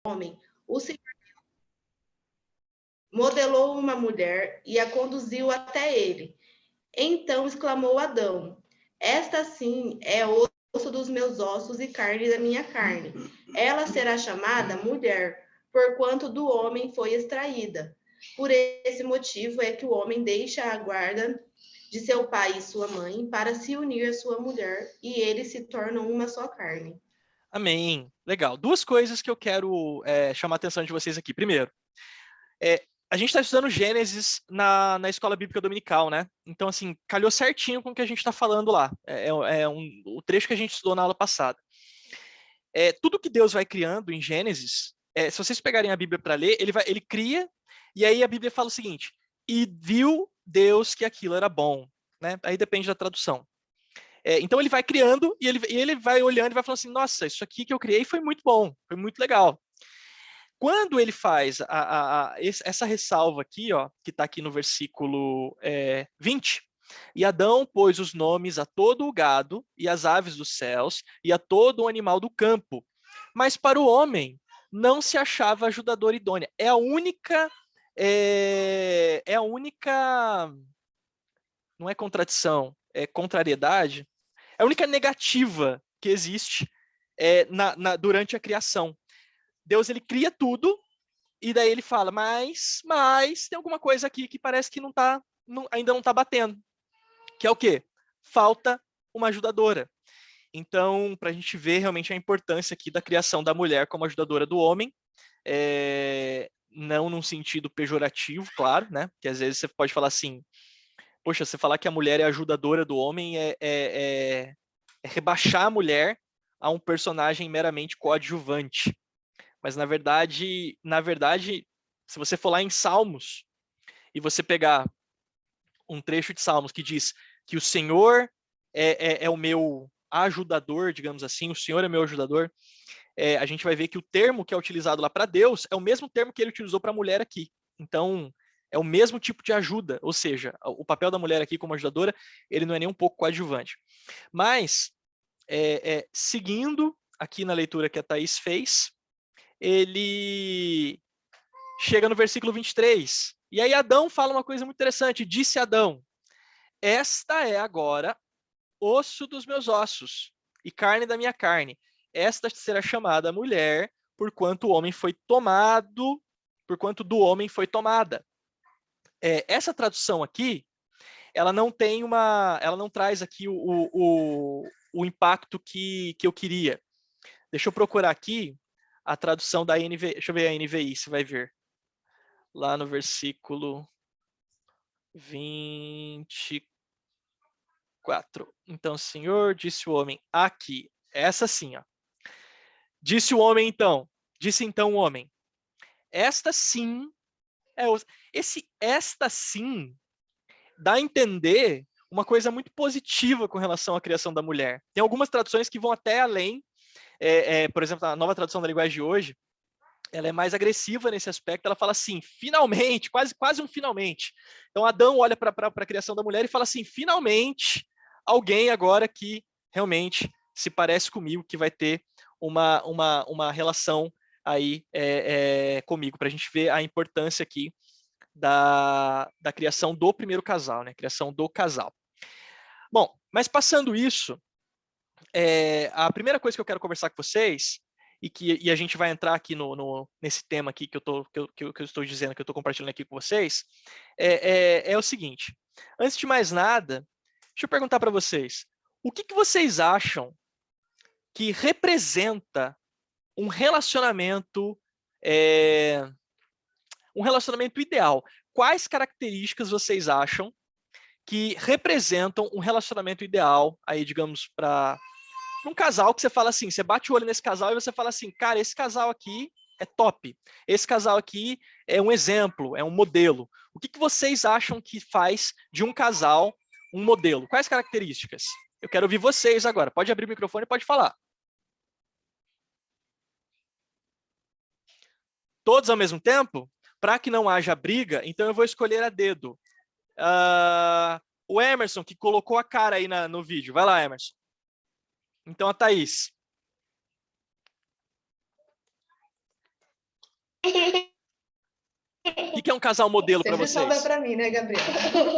homem, o Senhor modelou uma mulher e a conduziu até ele. Então exclamou Adão: Esta sim é osso dos meus ossos e carne da minha carne. Ela será chamada mulher, porquanto do homem foi extraída. Por esse motivo é que o homem deixa a guarda de seu pai e sua mãe para se unir à sua mulher, e eles se tornam uma só carne. Amém. Legal. Duas coisas que eu quero chamar a atenção de vocês aqui. Primeiro, a gente está estudando Gênesis na escola bíblica dominical, né? Então, assim, calhou certinho com o que a gente está falando lá. O trecho que a gente estudou na aula passada. Tudo que Deus vai criando em Gênesis, se vocês pegarem a Bíblia para ler, ele cria, e aí a Bíblia fala o seguinte: e viu Deus que aquilo era bom. Né? Aí depende da tradução. Então ele vai criando e ele vai olhando e vai falando assim: nossa, isso aqui que eu criei foi muito bom, foi muito legal. Quando ele faz essa ressalva aqui, ó, que está aqui no versículo 20, e Adão pôs os nomes a todo o gado e as aves dos céus e a todo o animal do campo, mas para o homem não se achava ajudador idônea. É a única, não é contradição, é contrariedade, é a única negativa que existe durante a criação. Deus ele cria tudo e daí ele fala, mas tem alguma coisa aqui que parece que ainda não está batendo. Que é o quê? Falta uma ajudadora. Então, para a gente ver realmente a importância aqui da criação da mulher como ajudadora do homem, não num sentido pejorativo, claro, né? Porque às vezes você pode falar assim, poxa, você falar que a mulher é ajudadora do homem é rebaixar a mulher a um personagem meramente coadjuvante. Mas na verdade, se você for lá em Salmos e você pegar um trecho de Salmos que diz que o Senhor é o meu ajudador, digamos assim, o Senhor é meu ajudador, a gente vai ver que o termo que é utilizado lá para Deus é o mesmo termo que ele utilizou para a mulher aqui. Então, é o mesmo tipo de ajuda, ou seja, o papel da mulher aqui como ajudadora, ele não é nem um pouco coadjuvante. Mas, seguindo aqui na leitura que a Thaís fez, ele chega no versículo 23. E aí Adão fala uma coisa muito interessante. Disse Adão, esta é agora osso dos meus ossos e carne da minha carne. Esta será chamada mulher, porquanto o homem foi tomado, porquanto do homem foi tomada. Essa tradução aqui, ela não traz aqui o impacto que eu queria. Deixa eu procurar aqui a tradução da NVI. Deixa eu ver a NVI, você vai ver. Lá no versículo 24. Então, Senhor, disse o homem, aqui. Essa sim, ó. Disse o homem então. Disse então o homem. Esta sim esta sim dá a entender uma coisa muito positiva com relação à criação da mulher. Tem algumas traduções que vão até além. Por exemplo, a nova tradução da linguagem de hoje, ela é mais agressiva nesse aspecto, ela fala assim, finalmente, quase um finalmente. Então Adão olha para a criação da mulher e fala assim, finalmente, alguém agora que realmente se parece comigo, que vai ter uma relação aí comigo, para a gente ver a importância aqui da criação do primeiro casal, né? Criação do casal. Bom, mas passando isso, a primeira coisa que eu quero conversar com vocês e a gente vai entrar aqui nesse tema aqui que eu estou dizendo, que eu estou compartilhando aqui com vocês, é o seguinte. Antes de mais nada, deixa eu perguntar para vocês, o que vocês acham que representa um relacionamento ideal? Quais características vocês acham que representam um relacionamento ideal, aí, digamos, para um casal que você fala assim, você bate o olho nesse casal e você fala assim, cara, esse casal aqui é top. Esse casal aqui é um exemplo, é um modelo. O que vocês acham que faz de um casal um modelo? Quais características? Eu quero ouvir vocês agora. Pode abrir o microfone e pode falar. Todos ao mesmo tempo? Para que não haja briga, então eu vou escolher a dedo. O Emerson, que colocou a cara aí no vídeo. Vai lá, Emerson. Então, a Thaís. O que é um casal modelo para Sempre sobra vocês? para mim, né, Gabriel?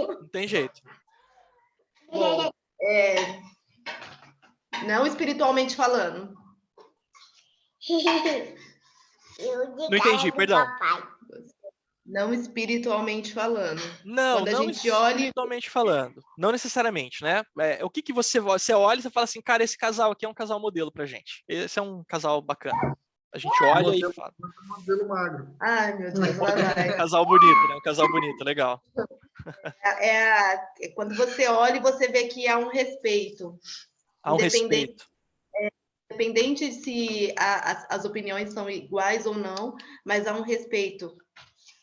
Não tem jeito. Bom, não espiritualmente falando. Não entendi, perdão. Não espiritualmente falando. Não, Quando a não gente olha, espiritualmente falando. Não necessariamente, né? O que você olha e você fala assim, cara, esse casal aqui é um casal modelo pra gente. Esse é um casal bacana. A gente olha e fala. Modelo magro. ai meu Deus, lá vai. Casal bonito, né? Um casal bonito, legal. É quando você olha e você vê que há um respeito. Há um respeito. Independente se as opiniões são iguais ou não, mas há um respeito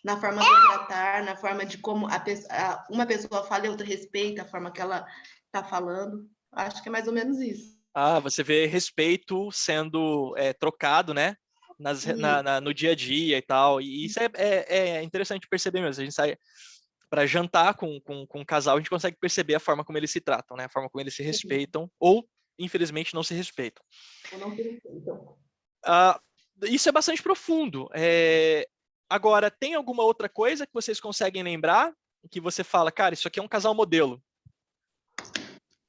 na forma de tratar, na forma de como uma pessoa fala e outra respeita a forma que ela está falando. Acho que é mais ou menos isso. Ah, você vê respeito sendo trocado, né? No dia a dia e tal. E isso é interessante perceber mesmo. A gente sai para jantar com um casal, a gente consegue perceber a forma como eles se tratam, né? A forma como eles se respeitam, ou, infelizmente, não se respeitam. Ou não se respeitam. Isso é bastante profundo. Agora, tem alguma outra coisa que vocês conseguem lembrar que você fala, cara, isso aqui é um casal modelo?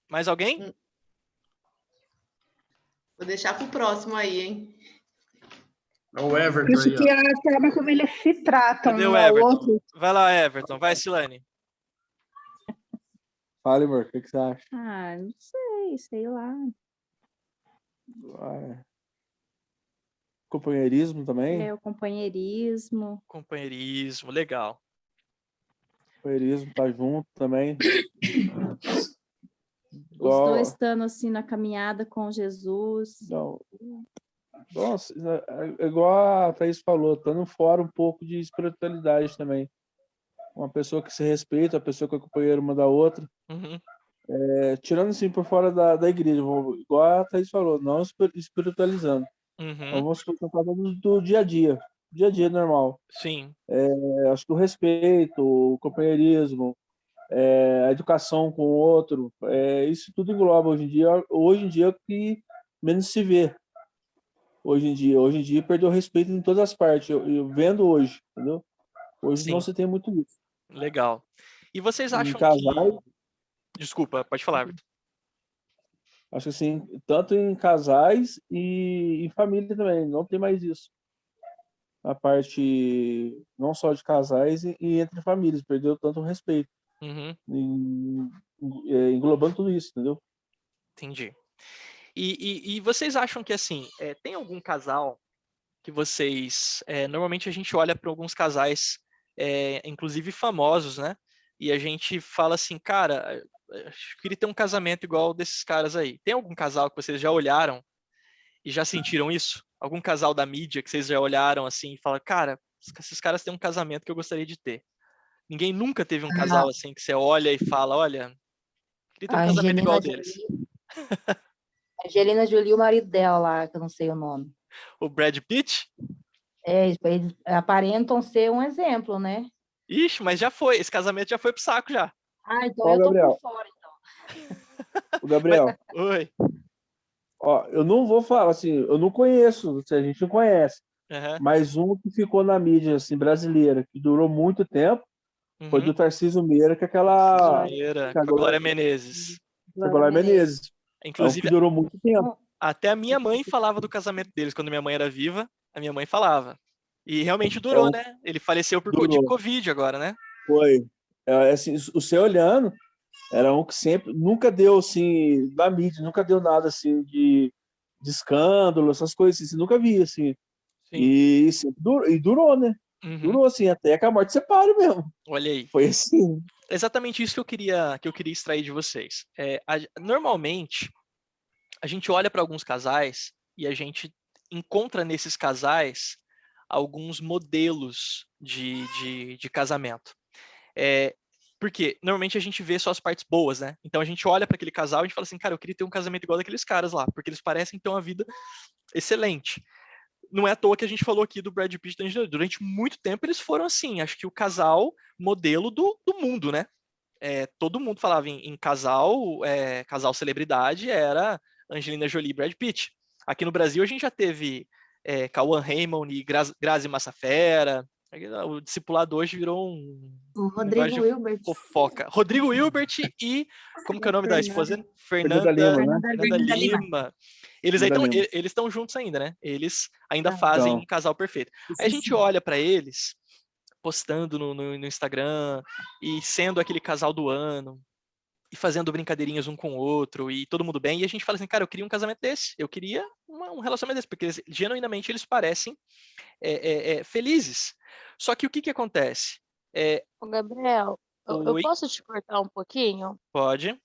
Mais alguém? Vou deixar pro próximo aí, hein? É o Everton Acho aí, que é a forma como eles se tratam Cadê um o ao Everton? outro. Vai lá, Everton. Vai, Silane. Fala, amor, o que você acha? Ah, não sei lá. Companheirismo também? O companheirismo. Companheirismo, legal. Companheirismo, tá junto também. Os dois estando assim na caminhada com Jesus. Não. Nossa, igual a Thaís falou, estando fora um pouco de espiritualidade também. Uma pessoa que se respeita, uma pessoa que é companheira uma da outra. Uhum. Tirando assim por fora da igreja, igual a Thaís falou, não espiritualizando. Uhum. Vamos tratar do dia a dia normal. Sim. Acho que o respeito, o companheirismo, a educação com o outro, isso tudo engloba hoje em dia é o que menos se vê. Hoje em dia perdeu o respeito em todas as partes. Eu vendo hoje, entendeu? Hoje Sim. não se tem muito isso. Legal. E vocês acham casais, que... Desculpa, pode falar, Everton. Acho que assim, tanto em casais e em família também, não tem mais isso. A parte não só de casais e entre famílias, perdeu tanto o respeito. Uhum. Englobando tudo isso, entendeu? Entendi. E vocês acham que, assim, tem algum casal que vocês... normalmente a gente olha para alguns casais, inclusive famosos, né? E a gente fala assim, cara, eu queria ter um casamento igual desses caras aí. Tem algum casal que vocês já olharam e já sentiram isso? Algum casal da mídia que vocês já olharam assim e falaram, cara, esses caras têm um casamento que eu gostaria de ter. Ninguém nunca teve um casal assim que você olha e fala, olha, queria ter um casamento igual ao deles. Angelina Jolie e o marido dela lá, que eu não sei o nome. O Brad Pitt? Eles aparentam ser um exemplo, né? Ixi, mas já foi. Esse casamento já foi pro saco já. Ah, então eu tô Gabriel. por fora, então. O Gabriel. Oi. Ó, eu não vou falar assim, eu não conheço, a gente não conhece. Uhum. Mas um que ficou na mídia assim, brasileira, que durou muito tempo, foi do Tarcísio Meira, que é aquela... com a Glória Menezes. Glória Menezes. Inclusive, que durou muito tempo. Até a minha mãe falava do casamento deles quando minha mãe era viva. A minha mãe falava. E realmente durou, né? Ele faleceu de Covid agora, né? Foi. Assim, você olhando, era um que sempre, nunca deu assim, na mídia, nunca deu nada assim de escândalo, essas coisas assim, nunca vi assim. Sim. E durou, né? Durou assim, até que a morte separe mesmo. Olha aí. Foi assim. Exatamente isso que eu queria extrair de vocês. Normalmente, a gente olha para alguns casais e a gente encontra nesses casais alguns modelos de casamento. Porque normalmente a gente vê só as partes boas, né? Então a gente olha para aquele casal e a gente fala assim, cara, eu queria ter um casamento igual daqueles caras lá, porque eles parecem ter uma vida excelente. Não é à toa que a gente falou aqui do Brad Pitt e da Angelina Jolie. Durante muito tempo eles foram assim, acho que o casal modelo do mundo, né? Todo mundo falava em casal celebridade, era Angelina Jolie e Brad Pitt. Aqui no Brasil a gente já teve Cauã Raymond e Grazi Massafera. O discipulado hoje virou O um Rodrigo negócio de Hilbert. fofoca. Rodrigo Hilbert e, como que é o nome da esposa dele? Fernanda Lima, né? Fernanda Fernanda Lima. Lima. Eles Fernanda Lima. estão juntos ainda, né? Eles ainda Tá. fazem Então. um casal perfeito. Isso Aí a gente sim. olha para eles postando no Instagram e sendo aquele casal do ano e fazendo brincadeirinhas um com o outro e todo mundo bem, e a gente fala assim, cara, eu queria um casamento desse, eu queria um relacionamento desse, porque genuinamente eles parecem felizes. Só que o que acontece? Ô, Gabriel, eu Oi, posso te cortar um pouquinho? pode.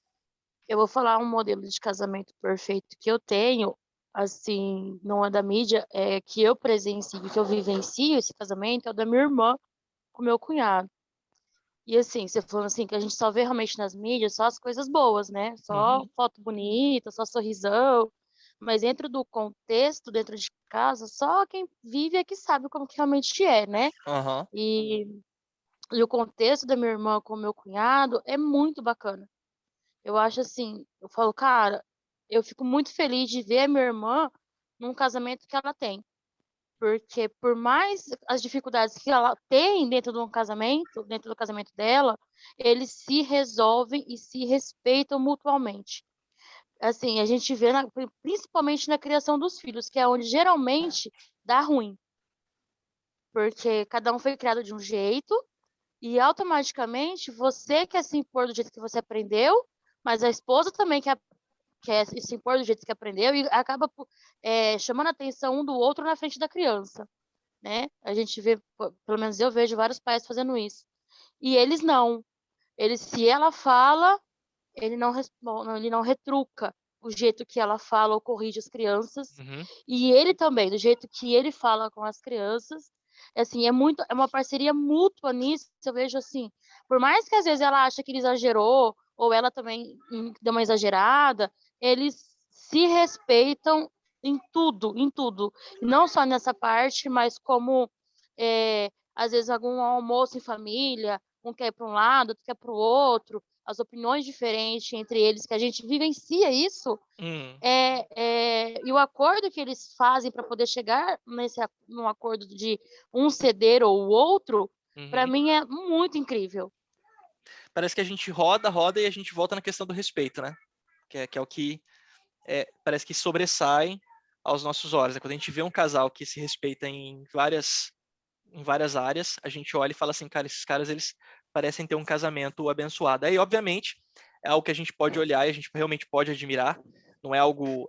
Eu vou falar um modelo de casamento perfeito que eu tenho, assim, não é da mídia, é que eu presencio, que eu vivencio esse casamento, é o da minha irmã com meu cunhado. E assim, você falando assim, que a gente só vê realmente nas mídias só as coisas boas, né? Só Uhum. foto bonita, só sorrisão. Mas dentro do contexto, dentro de casa, só quem vive é que sabe como que realmente é, né? Aham. E o contexto da minha irmã com o meu cunhado é muito bacana. Eu acho assim, eu falo, cara, eu fico muito feliz de ver a minha irmã num casamento que ela tem. Porque por mais as dificuldades que ela tem dentro de um casamento, dentro do casamento dela, eles se resolvem e se respeitam mutuamente. Assim, a gente vê principalmente na criação dos filhos, que é onde geralmente dá ruim. Porque cada um foi criado de um jeito e automaticamente você quer se impor do jeito que você aprendeu, mas a esposa também quer se impor do jeito que aprendeu e acaba chamando a atenção um do outro na frente da criança, né? A gente vê, pelo menos eu vejo vários pais fazendo isso. E eles não. Se ela fala, ele não responde, ele não retruca o jeito que ela fala ou corrige as crianças. Uhum. E ele também, do jeito que ele fala com as crianças. Assim, é uma parceria mútua nisso. Eu vejo assim, por mais que às vezes ela acha que ele exagerou, ou ela também deu uma exagerada, eles se respeitam em tudo, em tudo. E não só nessa parte, mas como às vezes algum almoço em família, um quer ir para um lado, outro quer para o outro, as opiniões diferentes entre eles, que a gente vivencia isso, e o acordo que eles fazem para poder chegar num acordo de um ceder ou o outro, para Uhum. mim é muito incrível. Parece que a gente roda e a gente volta na questão do respeito, né? Que é o que parece que sobressai aos nossos olhos. Quando a gente vê um casal que se respeita em várias áreas, a gente olha e fala assim, cara, esses caras, eles parecem ter um casamento abençoado. Aí, obviamente, é algo que a gente pode olhar e a gente realmente pode admirar, não é algo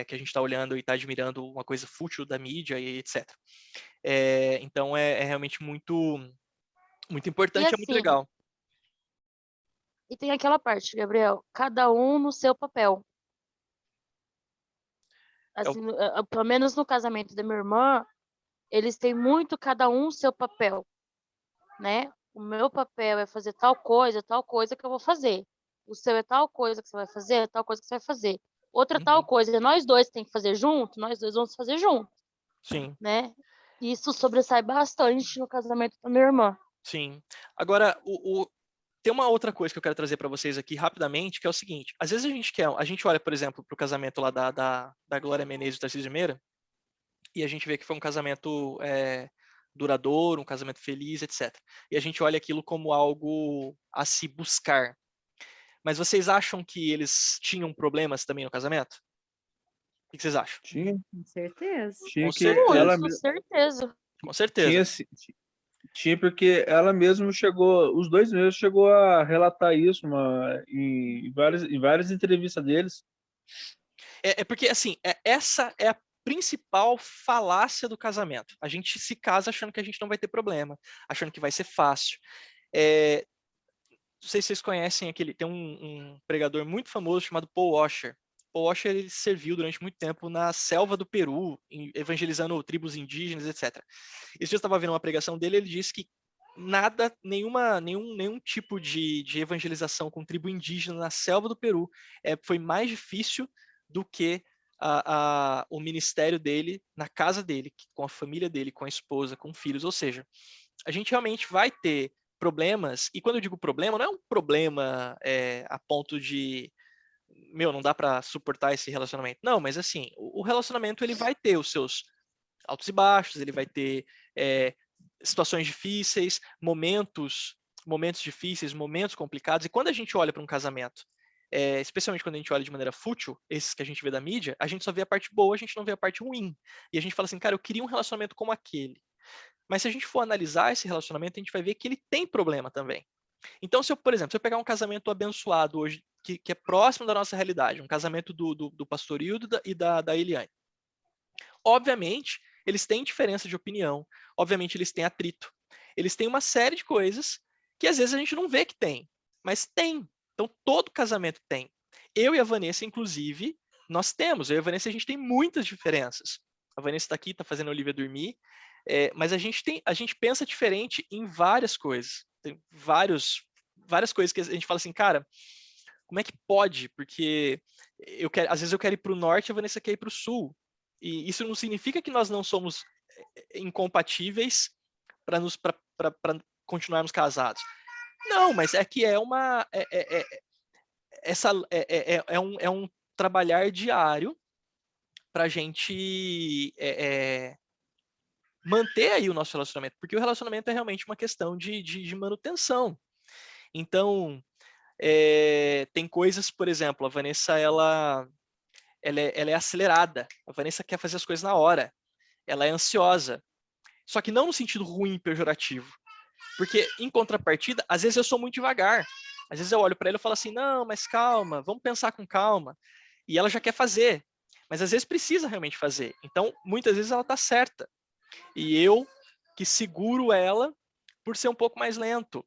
que a gente está olhando e está admirando uma coisa fútil da mídia e etc. Então, é realmente muito, muito E importante, é muito assim, legal. e tem aquela parte, Gabriel, cada um no seu papel. Assim, pelo menos no casamento da minha irmã, eles têm muito cada um seu papel, né? O meu papel é fazer tal coisa que eu vou fazer. O seu é tal coisa que você vai fazer, tal coisa que você vai fazer. Outra tal Uhum. coisa, nós dois tem que fazer junto, nós dois vamos fazer junto, Sim, né? Isso sobressai bastante no casamento da minha irmã. sim. Agora, tem uma outra coisa que eu quero trazer para vocês aqui rapidamente, que é o seguinte: às vezes a gente olha, por exemplo, para o casamento lá da Glória Menezes e do Tarcísio de Meira, e a gente vê que foi um casamento duradouro, um casamento feliz, etc. E a gente olha aquilo como algo a se buscar. Mas vocês acham que eles tinham problemas também no casamento? O que vocês acham? Tinha, Com certeza. tinha Com que certeza. Com certeza. Com certeza. Tinha porque ela mesma os dois mesmos chegou a relatar isso em várias entrevistas deles. Porque, assim, essa é a principal falácia do casamento. A gente se casa achando que a gente não vai ter problema, achando que vai ser fácil. Não sei se vocês conhecem tem um pregador muito famoso chamado Paul Washer. Paul Washer, ele serviu durante muito tempo na selva do Peru, evangelizando tribos indígenas, etc. Esse dia eu estava vendo uma pregação dele, ele disse que nenhum tipo de evangelização com tribo indígena na selva do Peru foi mais difícil do que o ministério dele na casa dele, com a família dele, com a esposa, com filhos. Ou seja, a gente realmente vai ter problemas, e quando eu digo problema, não é um problema a ponto de não dá para suportar esse relacionamento. Não, mas assim, o relacionamento ele vai ter os seus altos e baixos, ele vai ter situações difíceis, momentos difíceis, momentos complicados. E quando a gente olha para um casamento, especialmente quando a gente olha de maneira fútil, esses que a gente vê da mídia, a gente só vê a parte boa, a gente não vê a parte ruim. E a gente fala assim, cara, eu queria um relacionamento como aquele. Mas se a gente for analisar esse relacionamento, a gente vai ver que ele tem problema também. Então, por exemplo, se eu pegar um casamento abençoado hoje, que é próximo da nossa realidade, um casamento do pastor Hildo e da Eliane. Obviamente, eles têm diferença de opinião, obviamente eles têm atrito, eles têm uma série de coisas que às vezes a gente não vê que tem, mas tem. Então, todo casamento tem. Eu e a Vanessa, inclusive, nós temos. Eu e a Vanessa, a gente tem muitas diferenças. A Vanessa está aqui, está fazendo a Olivia dormir, mas a gente pensa diferente em várias coisas. Tem várias coisas que a gente fala assim, cara, como é que pode? Porque às vezes eu quero ir para o norte e a Vanessa quer ir para o sul. E isso não significa que nós não somos incompatíveis para continuarmos casados. Não, mas é que é um trabalhar diário para a gente manter aí o nosso relacionamento, porque o relacionamento é realmente uma questão de manutenção. Então, tem coisas, por exemplo, a Vanessa, ela é acelerada, a Vanessa quer fazer as coisas na hora, ela é ansiosa, só que não no sentido ruim, pejorativo, porque, em contrapartida, às vezes eu sou muito devagar, às vezes eu olho para ela e falo assim, não, mas calma, vamos pensar com calma, e ela já quer fazer, mas às vezes precisa realmente fazer, então, muitas vezes ela está certa, e eu que seguro ela por ser um pouco mais lento.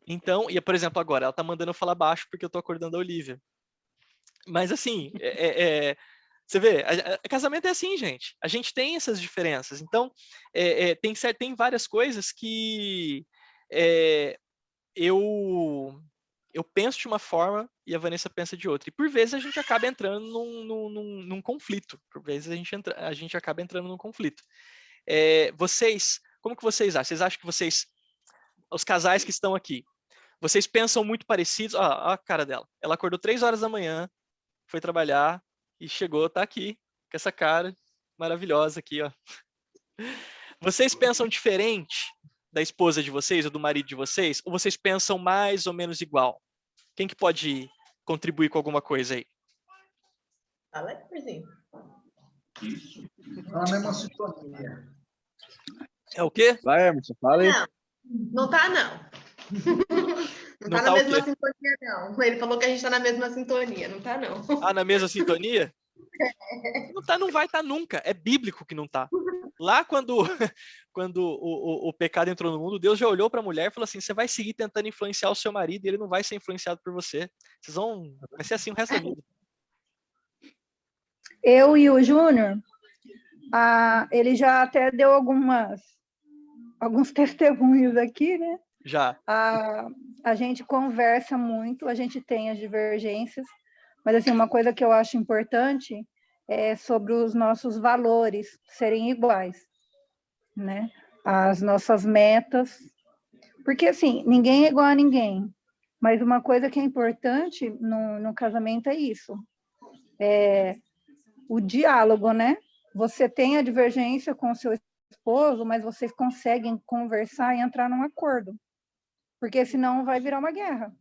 Então, e por exemplo, agora, ela tá mandando eu falar baixo porque eu tô acordando a Olivia. Mas assim, você vê, casamento é assim, gente. A gente tem essas diferenças. Então, tem várias coisas que eu penso de uma forma e a Vanessa pensa de outra. E por vezes a gente acaba entrando num conflito. Por vezes a gente acaba entrando num conflito. Como que vocês acham? Vocês acham que os casais que estão aqui, vocês pensam muito parecidos? Olha a cara dela. Ela acordou 3 horas da manhã, foi trabalhar e chegou, tá aqui, com essa cara maravilhosa aqui, ó. Vocês pensam diferente da esposa de vocês ou do marido de vocês? Ou vocês pensam mais ou menos igual? Quem que pode contribuir com alguma coisa aí? Fala aí, Corzinho. Tá na mesma sintonia. É o quê? Vai, Emerson, fala aí. Não tá, não. Não tá na mesma sintonia, não. Ele falou que a gente tá na mesma sintonia. Não tá, não. Ah, na mesma sintonia? Não tá, não vai estar nunca. É bíblico que não tá. Lá quando o pecado entrou no mundo, Deus já olhou para a mulher e falou assim, você vai seguir tentando influenciar o seu marido e ele não vai ser influenciado por você. Vai ser assim o resto da vida. Eu e o Júnior, ele já até deu alguns testemunhos aqui, né? Já. A gente conversa muito, a gente tem as divergências, mas assim, uma coisa que eu acho importante é sobre os nossos valores serem iguais, né? As nossas metas, porque assim, ninguém é igual a ninguém, mas uma coisa que é importante no casamento é isso, o diálogo, né? Você tem a divergência com o seu esposo, mas vocês conseguem conversar e entrar num acordo, porque senão vai virar uma guerra,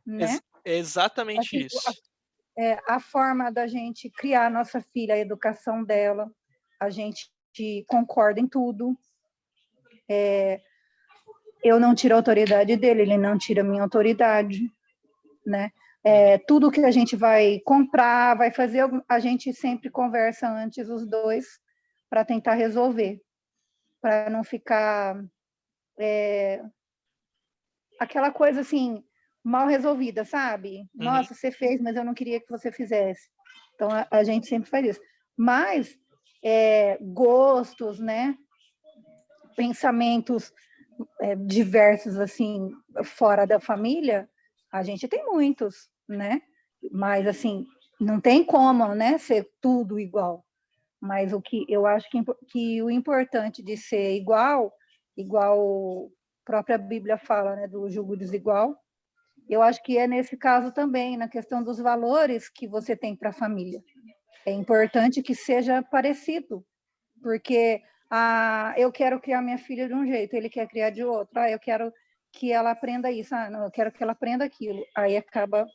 né? É exatamente isso. A forma da gente criar a nossa filha, a educação dela, a gente concorda em tudo. Eu não tiro a autoridade dele, ele não tira a minha autoridade, né? Tudo que a gente vai comprar, vai fazer, a gente sempre conversa antes os dois para tentar resolver, para não ficar aquela coisa assim, mal resolvida, sabe? Nossa, você fez, mas eu não queria que você fizesse. Então, a gente sempre faz isso. Mas, gostos, né? Pensamentos diversos, assim, fora da família, a gente tem muitos, né? Mas, assim, não tem como, né? Ser tudo igual. Mas o que eu acho que o importante de ser igual a própria Bíblia fala, né? Do jugo desigual, eu acho que é nesse caso também, na questão dos valores que você tem para a família. É importante que seja parecido, Porque eu quero criar minha filha de um jeito, ele quer criar de outro. Eu quero que ela aprenda isso, não, eu quero que ela aprenda aquilo. Aí acaba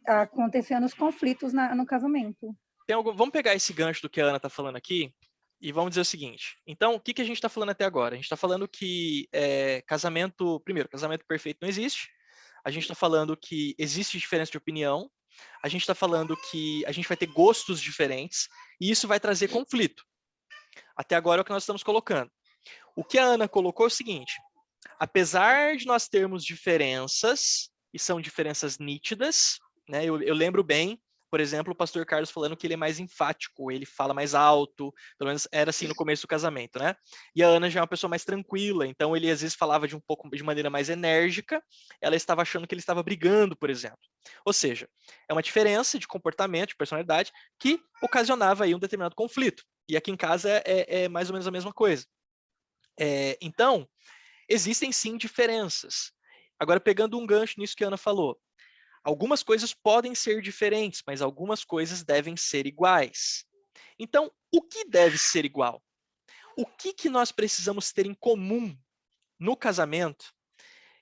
acontecendo os conflitos no casamento. Vamos pegar esse gancho do que a Ana está falando aqui e vamos dizer o seguinte. Então, o que a gente está falando até agora? A gente está falando que casamento perfeito não existe. A gente está falando que existe diferença de opinião. A gente está falando que a gente vai ter gostos diferentes e isso vai trazer conflito. Até agora é o que nós estamos colocando. O que a Ana colocou é o seguinte: apesar de nós termos diferenças, e são diferenças nítidas, né? Eu lembro bem, por exemplo, o pastor Carlos falando que ele é mais enfático, ele fala mais alto, pelo menos era assim no começo do casamento, né? E a Ana já é uma pessoa mais tranquila, então ele às vezes falava de maneira mais enérgica, ela estava achando que ele estava brigando, por exemplo. Ou seja, é uma diferença de comportamento, de personalidade, que ocasionava aí um determinado conflito. E aqui em casa é mais ou menos a mesma coisa. Então, existem sim diferenças. Agora, pegando um gancho nisso que a Ana falou, algumas coisas podem ser diferentes, mas algumas coisas devem ser iguais. Então, o que deve ser igual? O que nós precisamos ter em comum no casamento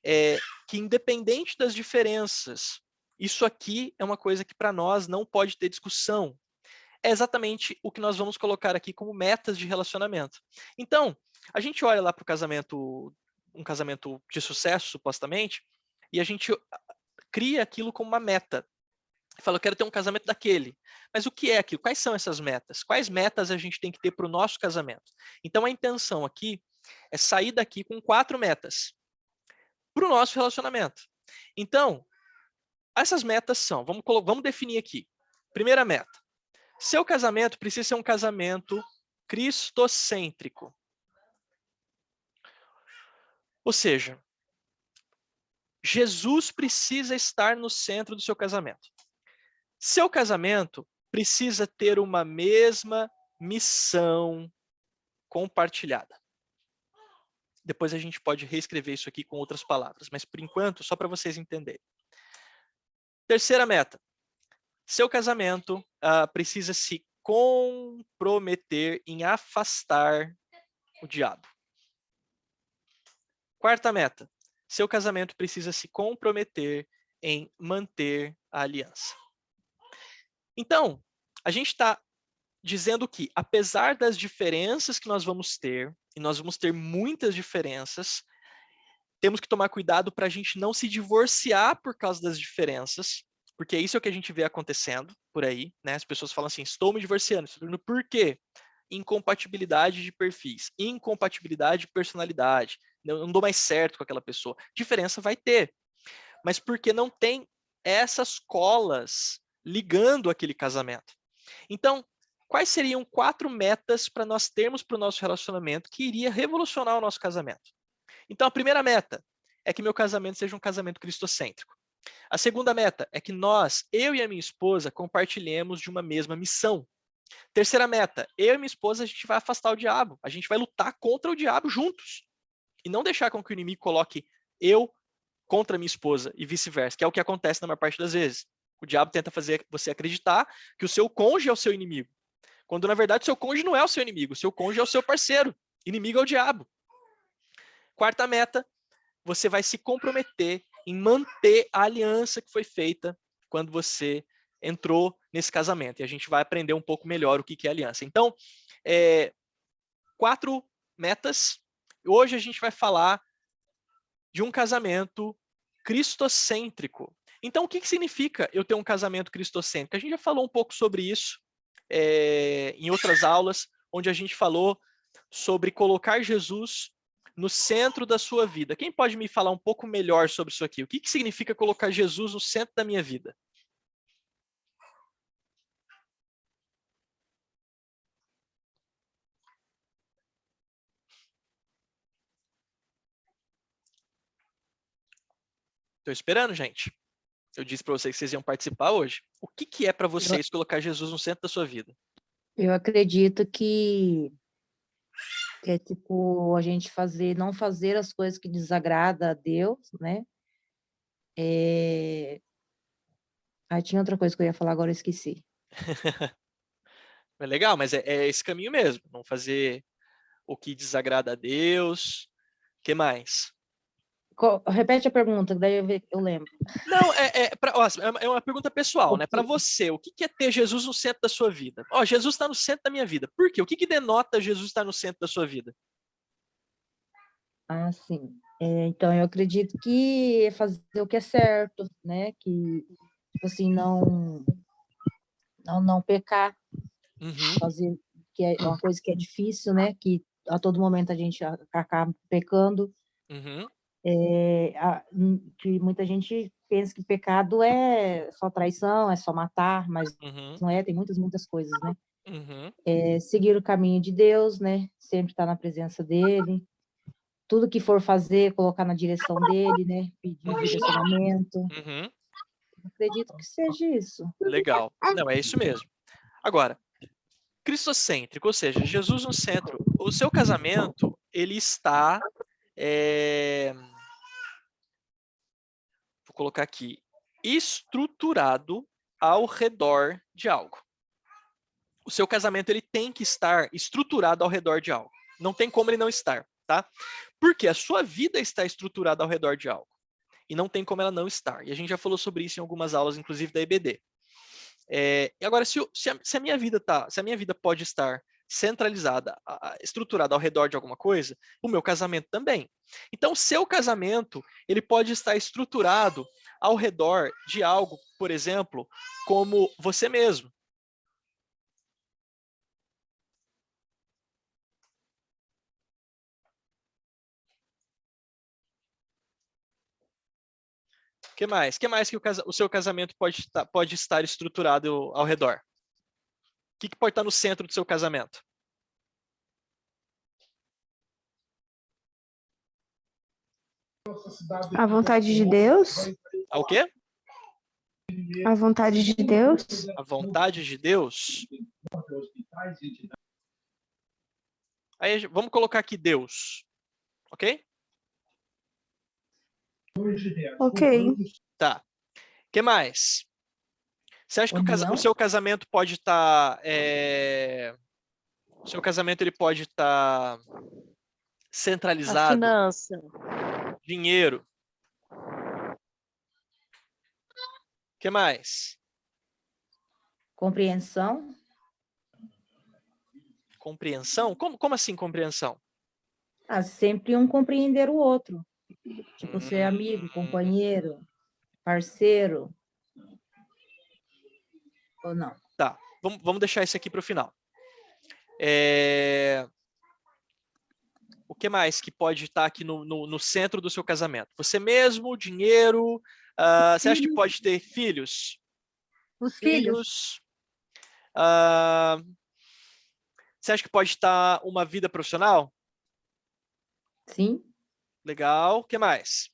é que, independente das diferenças, isso aqui é uma coisa que para nós não pode ter discussão. É exatamente o que nós vamos colocar aqui como metas de relacionamento. Então, a gente olha lá para o casamento, um casamento de sucesso, supostamente, e a gente cria aquilo como uma meta. Fala, eu quero ter um casamento daquele. Mas o que é aquilo? Quais são essas metas? Quais metas a gente tem que ter para o nosso casamento? Então, a intenção aqui é sair daqui com 4 metas para o nosso relacionamento. Então, essas metas são, vamos definir aqui. Primeira meta. Seu casamento precisa ser um casamento cristocêntrico. Ou seja, Jesus precisa estar no centro do seu casamento. Seu casamento precisa ter uma mesma missão compartilhada. Depois a gente pode reescrever isso aqui com outras palavras, mas por enquanto, só para vocês entenderem. Terceira meta. Seu casamento precisa se comprometer em afastar o diabo. Quarta meta. Seu casamento precisa se comprometer em manter a aliança. Então, a gente está dizendo que, apesar das diferenças que nós vamos ter, e nós vamos ter muitas diferenças, temos que tomar cuidado para a gente não se divorciar por causa das diferenças, porque isso é o que a gente vê acontecendo por aí, né? As pessoas falam assim, estou me divorciando. Por quê? Incompatibilidade de perfis, incompatibilidade de personalidade, não dou mais certo com aquela pessoa. Diferença vai ter, mas porque não tem essas colas ligando aquele casamento. Então, quais seriam 4 metas para nós termos para o nosso relacionamento que iria revolucionar o nosso casamento? Então, a primeira meta é que meu casamento seja um casamento cristocêntrico. A segunda meta é que eu e a minha esposa, compartilhemos de uma mesma missão. Terceira meta, eu e minha esposa, a gente vai afastar o diabo. A gente vai lutar contra o diabo juntos. E não deixar com que o inimigo coloque eu contra minha esposa e vice-versa, que é o que acontece na maior parte das vezes. O diabo tenta fazer você acreditar que o seu cônjuge é o seu inimigo. Quando, na verdade, o seu cônjuge não é o seu inimigo. O seu cônjuge é o seu parceiro. Inimigo é o diabo. Quarta meta, você vai se comprometer em manter a aliança que foi feita quando você entrou nesse casamento. E a gente vai aprender um pouco melhor o que é aliança. Então, 4 metas. Hoje a gente vai falar de um casamento cristocêntrico. Então, o que significa eu ter um casamento cristocêntrico? A gente já falou um pouco sobre isso em outras aulas, onde a gente falou sobre colocar Jesus no centro da sua vida. Quem pode me falar um pouco melhor sobre isso aqui? O que significa colocar Jesus no centro da minha vida? Estou esperando, gente. Eu disse para vocês que vocês iam participar hoje. O que é para vocês colocar Jesus no centro da sua vida? Eu acredito que é tipo a gente não fazer as coisas que desagradam a Deus, né? Tinha outra coisa que eu ia falar, agora eu esqueci. É legal, mas é esse caminho mesmo. Não fazer o que desagrada a Deus. O que mais? Repete a pergunta, que daí eu lembro. Não, é uma pergunta pessoal, né? Para você, o que é ter Jesus no centro da sua vida? Ó, Jesus está no centro da minha vida. Por quê? O que denota Jesus estar no centro da sua vida? Ah, sim. Então, eu acredito que é fazer o que é certo, né? Que, tipo assim, não pecar, Uhum, fazer que é uma coisa que é difícil, né? Que a todo momento a gente acaba pecando. uhum, Que muita gente pensa que pecado é só traição, é só matar, mas uhum, não é, tem muitas coisas, né? uhum, Seguir o caminho de Deus, né? Sempre estar na presença dele. Tudo que for fazer, colocar na direção dele, né? Pedir uhum, direcionamento. uhum. Acredito que seja isso. Legal. Não, é isso mesmo. Agora, cristocêntrico, ou seja, Jesus no centro. O seu casamento, ele está... vou colocar aqui. Estruturado ao redor de algo. O seu casamento, ele tem que estar estruturado ao redor de algo. Não tem como ele não estar, tá? Porque a sua vida está estruturada ao redor de algo. E não tem como ela não estar. E a gente já falou sobre isso em algumas aulas, inclusive da EBD. E agora, se a minha vida pode estar centralizada, estruturada ao redor de alguma coisa, o meu casamento também. Então, o seu casamento, ele pode estar estruturado ao redor de algo, por exemplo, como você mesmo. O que mais? Que mais que o seu casamento pode estar estruturado ao redor? O que pode estar no centro do seu casamento? A vontade de Deus? O quê? A vontade de Deus? A vontade de Deus. Aí vamos colocar aqui Deus, ok? Ok. Tá. O que mais? Você acha que União? o seu casamento pode estar... O seu casamento ele pode estar A centralizado? finança. Dinheiro. O que mais? Compreensão? Compreensão? Como assim compreensão? Sempre um compreender o outro. Tipo, ser amigo, companheiro, parceiro. Ou não? Tá, vamos deixar isso aqui para o final. O que mais que pode estar aqui no centro do seu casamento? Você mesmo, dinheiro, você acha que pode ter filhos? Os filhos. Você acha que pode estar uma vida profissional? Sim. Legal, o que mais?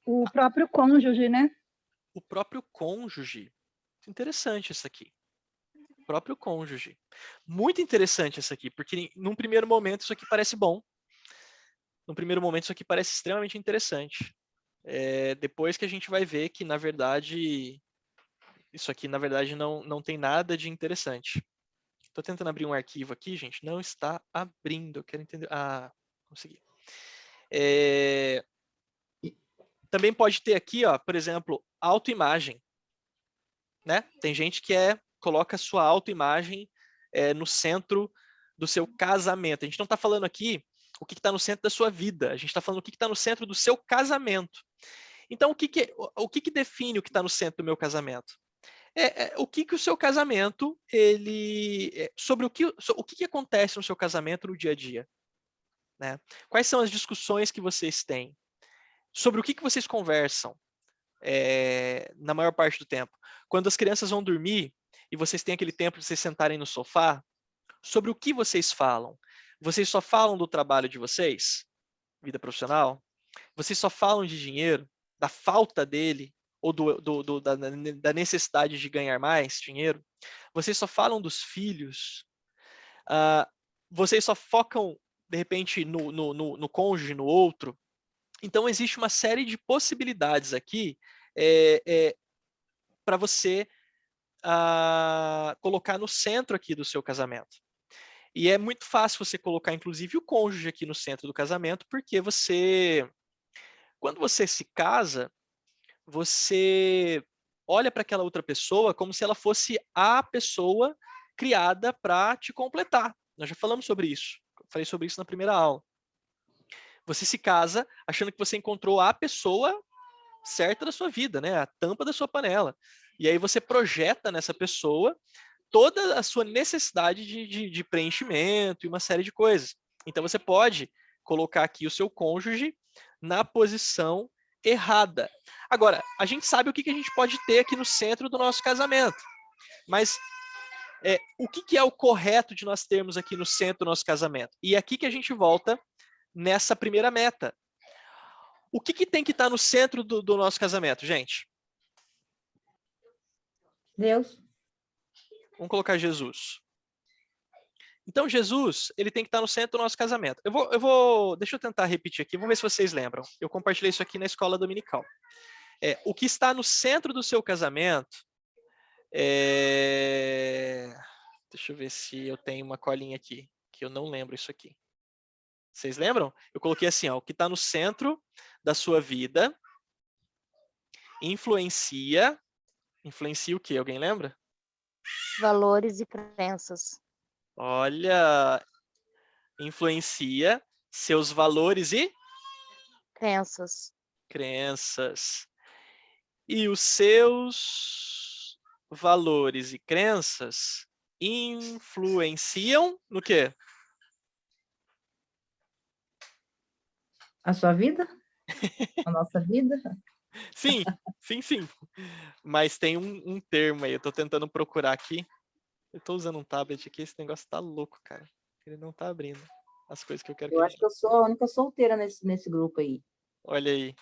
O próprio cônjuge, né? O próprio cônjuge. Interessante isso aqui. O próprio cônjuge. Muito interessante isso aqui, porque num primeiro momento isso aqui parece bom. Num primeiro momento isso aqui parece extremamente interessante. Depois que a gente vai ver que, na verdade, isso aqui, na verdade, não tem nada de interessante. Estou tentando abrir um arquivo aqui, gente. Não está abrindo. Eu quero entender. Consegui. Também pode ter aqui, ó, por exemplo, autoimagem. Né? Tem gente que coloca a sua autoimagem no centro do seu casamento. A gente não está falando aqui o que está no centro da sua vida. A gente está falando o que está no centro do seu casamento. Então, o que define o que está no centro do meu casamento? O que o seu casamento, sobre o que acontece no seu casamento no dia a dia. Né? Quais são as discussões que vocês têm? Sobre o que vocês conversam na maior parte do tempo? Quando as crianças vão dormir e vocês têm aquele tempo de vocês sentarem no sofá, sobre o que vocês falam? Vocês só falam do trabalho de vocês? Vida profissional? Vocês só falam de dinheiro? Da falta dele? Ou da necessidade de ganhar mais dinheiro? Vocês só falam dos filhos? Vocês só focam de repente no cônjuge, no outro. Então, existe uma série de possibilidades aqui para você colocar no centro aqui do seu casamento. E é muito fácil você colocar, inclusive, o cônjuge aqui no centro do casamento, porque quando você se casa, você olha para aquela outra pessoa como se ela fosse a pessoa criada para te completar. Nós já falamos sobre isso. Eu falei sobre isso na primeira aula. Você se casa achando que você encontrou a pessoa certa da sua vida, né? A tampa da sua panela. E aí você projeta nessa pessoa toda a sua necessidade de preenchimento e uma série de coisas. Então você pode colocar aqui o seu cônjuge na posição errada. Agora, a gente sabe o que a gente pode ter aqui no centro do nosso casamento. Mas o que é o correto de nós termos aqui no centro do nosso casamento? E é aqui que a gente volta nessa primeira meta. O que tem que estar no centro do nosso casamento, gente? Deus. Vamos colocar Jesus. Então, Jesus, ele tem que estar no centro do nosso casamento. Deixa eu tentar repetir aqui, vamos ver se vocês lembram. Eu compartilhei isso aqui na escola dominical. O que está no centro do seu casamento Deixa eu ver se eu tenho uma colinha aqui, que eu não lembro isso aqui. Vocês lembram? Eu coloquei assim, ó, o que está no centro da sua vida influencia o quê? Alguém lembra? Valores e crenças. Olha, influencia seus valores e Crenças. E os seus valores e crenças influenciam no quê? A sua vida? A nossa vida? Sim. Mas tem um termo aí, eu tô tentando procurar aqui. Eu tô usando um tablet aqui, esse negócio tá louco, cara. Ele não tá abrindo as coisas que eu quero. Eu acho que eu sou a única solteira nesse grupo aí. Olha aí.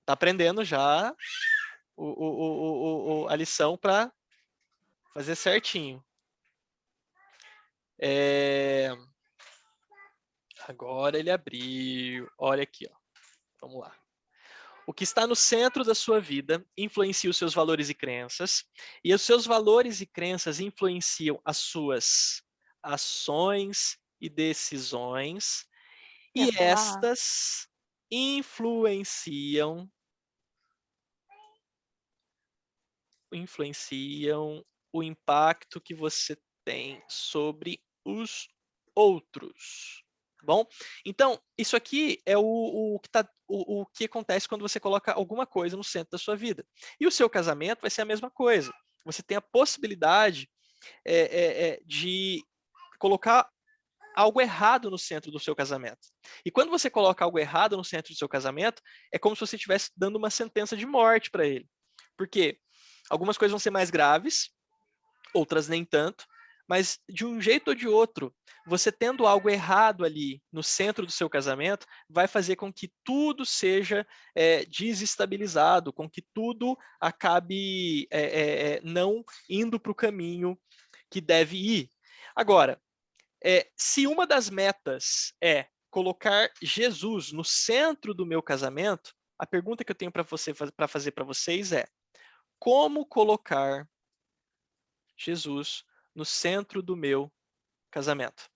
Tá aprendendo já a lição para fazer certinho. Agora ele abriu. Olha aqui, ó. Vamos lá. O que está no centro da sua vida influencia os seus valores e crenças, e os seus valores e crenças influenciam as suas ações e decisões, e estas influenciam o impacto que você tem sobre os outros. Bom, então, isso aqui é o que acontece quando você coloca alguma coisa no centro da sua vida. E o seu casamento vai ser a mesma coisa. Você tem a possibilidade de colocar algo errado no centro do seu casamento. E quando você coloca algo errado no centro do seu casamento, é como se você estivesse dando uma sentença de morte para ele. Porque algumas coisas vão ser mais graves, outras nem tanto, mas de um jeito ou de outro, você tendo algo errado ali no centro do seu casamento, vai fazer com que tudo seja desestabilizado, com que tudo acabe não indo para o caminho que deve ir. Agora, se uma das metas é colocar Jesus no centro do meu casamento, a pergunta que eu tenho para fazer para vocês é: como colocar Jesus no centro do meu casamento?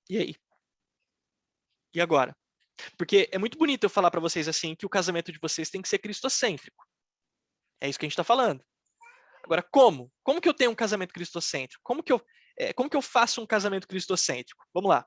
E aí? E agora? Porque é muito bonito eu falar para vocês assim que o casamento de vocês tem que ser cristocêntrico. É isso que a gente está falando. Agora, como? Como que eu tenho um casamento cristocêntrico? Como que eu faço um casamento cristocêntrico? Vamos lá.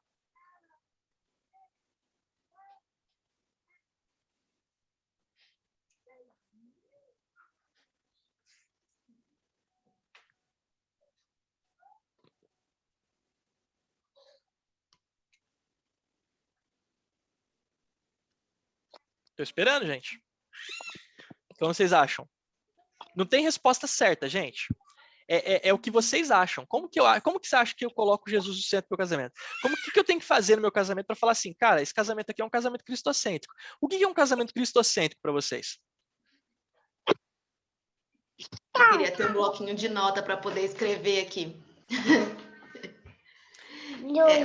Estou esperando, gente. Então, vocês acham? Não tem resposta certa, gente. É o que vocês acham. Como que você acha que eu coloco Jesus no centro do meu casamento? O que eu tenho que fazer no meu casamento para falar assim, cara, esse casamento aqui é um casamento cristocêntrico. O que é um casamento cristocêntrico para vocês? Eu queria ter um bloquinho de nota para poder escrever aqui.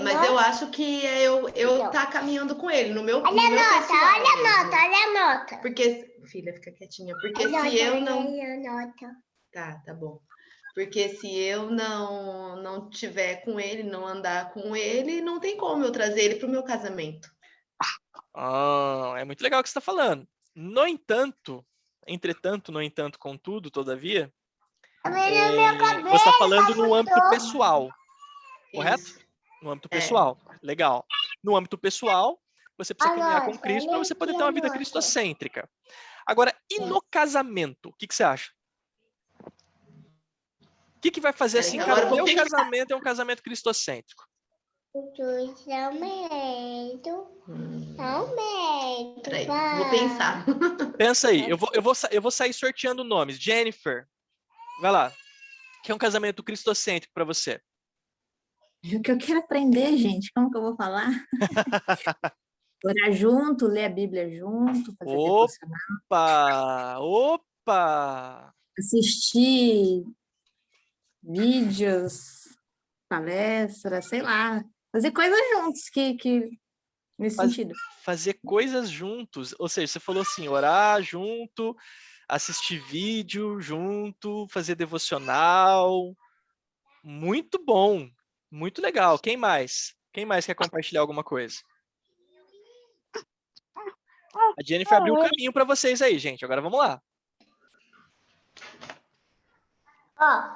Mas eu acho que é eu tá caminhando com ele no meu pessoal mesmo. Olha a nota. Porque, filha, fica quietinha. Porque se eu não... Tá bom. Porque se eu não tiver com ele, não andar com ele, não tem como eu trazer ele pro meu casamento. É muito legal o que você está falando. No entanto, entretanto, no entanto, contudo, todavia, você está falando no âmbito pessoal, correto? Isso. No âmbito pessoal, legal. No âmbito pessoal, você precisa caminhar com Cristo para você poder ter uma vida cristocêntrica. Agora, e no casamento? O que você acha? O que vai fazer assim, cara, o meu casamento é um casamento cristocêntrico? Peraí, vou pensar. Pensa aí, eu vou sair sorteando nomes. Jennifer, vai lá. O que é um casamento cristocêntrico para você? O que eu quero aprender, gente, como que eu vou falar? Orar junto, ler a Bíblia junto, fazer devocional. Opa! Assistir vídeos, palestras, sei lá. Fazer coisas juntos, nesse sentido. Fazer coisas juntos. Ou seja, você falou assim, orar junto, assistir vídeo junto, fazer devocional. Muito bom. Muito legal. Quem mais? Quem mais quer compartilhar alguma coisa? A Jennifer abriu o caminho para vocês aí, gente. Agora vamos lá.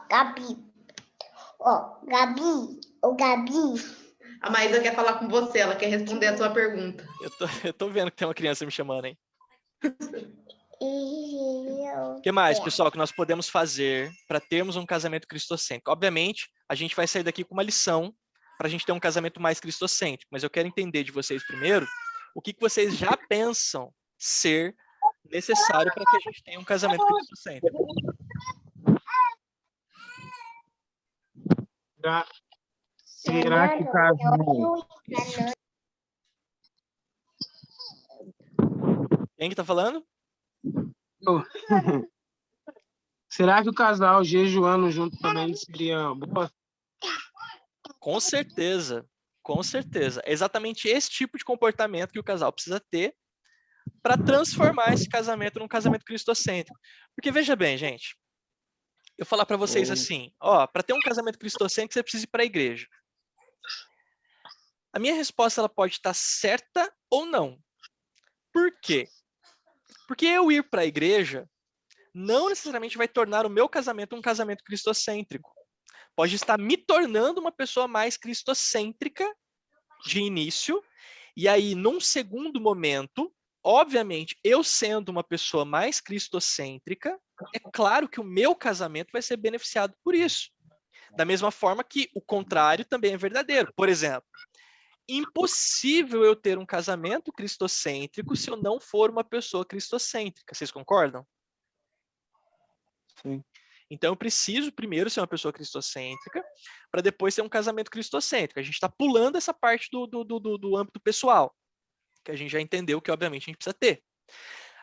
Gabi. Gabi. A Maísa quer falar com você, ela quer responder a sua pergunta. Eu tô vendo que tem uma criança me chamando, hein? O que mais, pessoal, que nós podemos fazer para termos um casamento cristocêntrico? Obviamente, a gente vai sair daqui com uma lição para a gente ter um casamento mais cristocêntrico, mas eu quero entender de vocês primeiro o que vocês já pensam ser necessário para que a gente tenha um casamento cristocêntrico. Será que o casal... Quem que tá falando? Será que o casal jejuando junto também seria boa? Com certeza, com certeza. É exatamente esse tipo de comportamento que o casal precisa ter para transformar esse casamento num casamento cristocêntrico. Porque veja bem, gente, eu falar para vocês assim, para ter um casamento cristocêntrico você precisa ir para a igreja. A minha resposta ela pode estar certa ou não. Por quê? Porque eu ir para a igreja não necessariamente vai tornar o meu casamento um casamento cristocêntrico. Pode estar me tornando uma pessoa mais cristocêntrica de início, e aí, num segundo momento, obviamente, eu sendo uma pessoa mais cristocêntrica, é claro que o meu casamento vai ser beneficiado por isso. Da mesma forma que o contrário também é verdadeiro. Por exemplo, impossível eu ter um casamento cristocêntrico se eu não for uma pessoa cristocêntrica. Vocês concordam? Sim. Então, eu preciso primeiro ser uma pessoa cristocêntrica para depois ter um casamento cristocêntrico. A gente está pulando essa parte do âmbito pessoal, que a gente já entendeu que, obviamente, a gente precisa ter.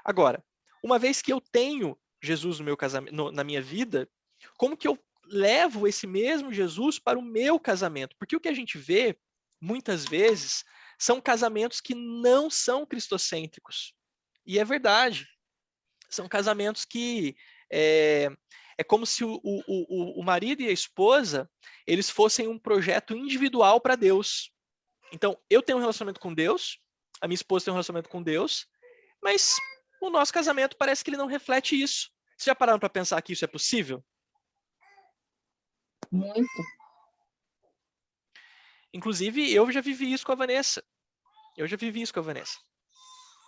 Agora, uma vez que eu tenho Jesus no meu casamento, na minha vida, como que eu levo esse mesmo Jesus para o meu casamento? Porque o que a gente vê, muitas vezes, são casamentos que não são cristocêntricos. E é verdade. São casamentos que... É como se o marido e a esposa, eles fossem um projeto individual para Deus. Então, eu tenho um relacionamento com Deus, a minha esposa tem um relacionamento com Deus, mas o nosso casamento parece que ele não reflete isso. Vocês já pararam para pensar que isso é possível? Muito. Inclusive, eu já vivi isso com a Vanessa.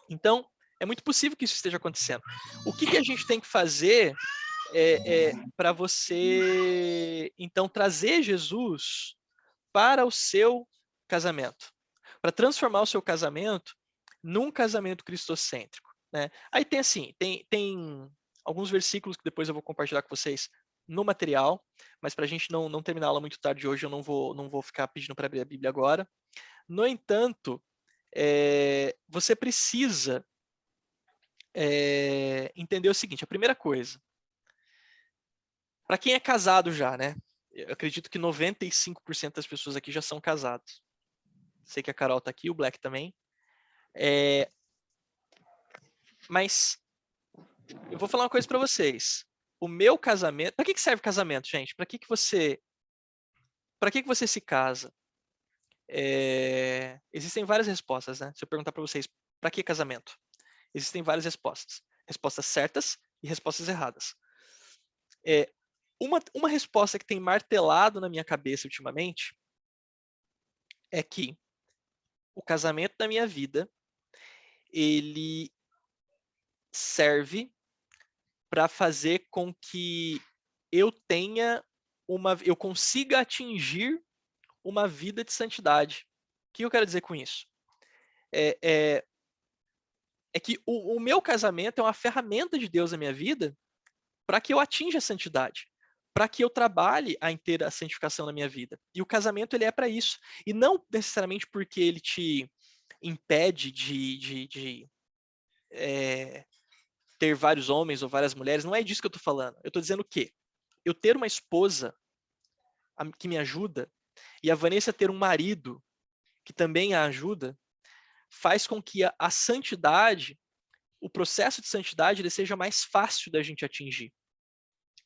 Então, é muito possível que isso esteja acontecendo. O que a gente tem que fazer para você, então, trazer Jesus para o seu casamento, para transformar o seu casamento num casamento cristocêntrico, né? Aí tem assim, tem alguns versículos que depois eu vou compartilhar com vocês no material, mas para a gente não terminar a aula muito tarde hoje, eu não vou ficar pedindo para abrir a Bíblia agora. No entanto, você precisa entender o seguinte, a primeira coisa, para quem é casado já, né? Eu acredito que 95% das pessoas aqui já são casados. Sei que a Carol tá aqui, o Black também. Mas eu vou falar uma coisa para vocês. O meu casamento... Para que serve casamento, gente? Para que você se casa? Existem várias respostas, né? Se eu perguntar para vocês, para que casamento? Existem várias respostas. Respostas certas e respostas erradas. Uma resposta que tem martelado na minha cabeça ultimamente é que o casamento da minha vida, ele serve para fazer com que eu consiga atingir uma vida de santidade. O que eu quero dizer com isso? É que o meu casamento é uma ferramenta de Deus na minha vida para que eu atinja a santidade, para que eu trabalhe a inteira santificação na minha vida. E o casamento, ele é para isso. E não necessariamente porque ele te impede de ter vários homens ou várias mulheres. Não é disso que eu estou falando. Eu estou dizendo que eu ter uma esposa que me ajuda e a Vanessa ter um marido que também a ajuda, faz com que a santidade, o processo de santidade, ele seja mais fácil da gente atingir.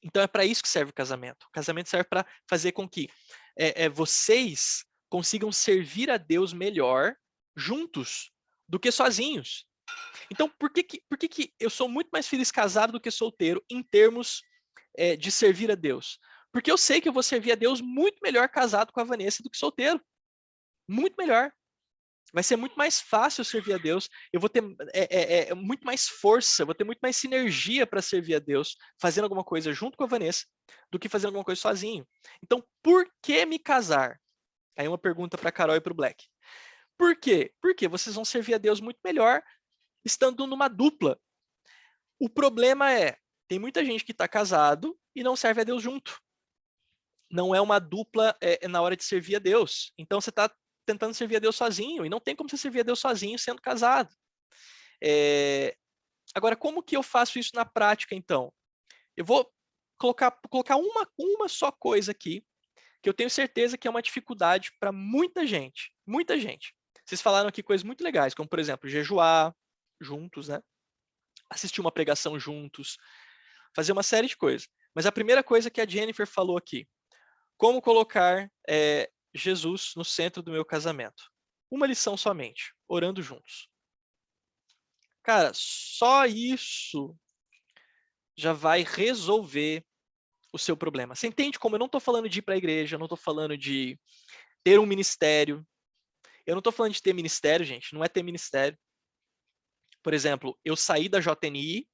Então é para isso que serve o casamento. O casamento serve para fazer com que vocês consigam servir a Deus melhor juntos do que sozinhos. Então por que eu sou muito mais feliz casado do que solteiro em termos de servir a Deus? Porque eu sei que eu vou servir a Deus muito melhor casado com a Vanessa do que solteiro. Muito melhor. Vai ser muito mais fácil servir a Deus. Eu vou ter muito mais força, vou ter muito mais sinergia para servir a Deus fazendo alguma coisa junto com a Vanessa do que fazendo alguma coisa sozinho. Então, por que me casar? Aí uma pergunta para a Carol e para o Black. Por quê? Porque vocês vão servir a Deus muito melhor estando numa dupla. O problema tem muita gente que está casado e não serve a Deus junto. Não é uma dupla na hora de servir a Deus. Então, você está tentando servir a Deus sozinho, e não tem como você servir a Deus sozinho sendo casado. Agora, como que eu faço isso na prática, então? Eu vou colocar uma só coisa aqui, que eu tenho certeza que é uma dificuldade para muita gente. Muita gente. Vocês falaram aqui coisas muito legais, como, por exemplo, jejuar juntos, né? Assistir uma pregação juntos, fazer uma série de coisas. Mas a primeira coisa que a Jennifer falou aqui, como colocar Jesus no centro do meu casamento. Uma lição somente, orando juntos. Cara, só isso já vai resolver o seu problema. Você entende como eu não estou falando de ir para a igreja, eu não estou falando de ter um ministério. Eu não estou falando de ter ministério, gente, não é ter ministério. Por exemplo, eu saí da JNI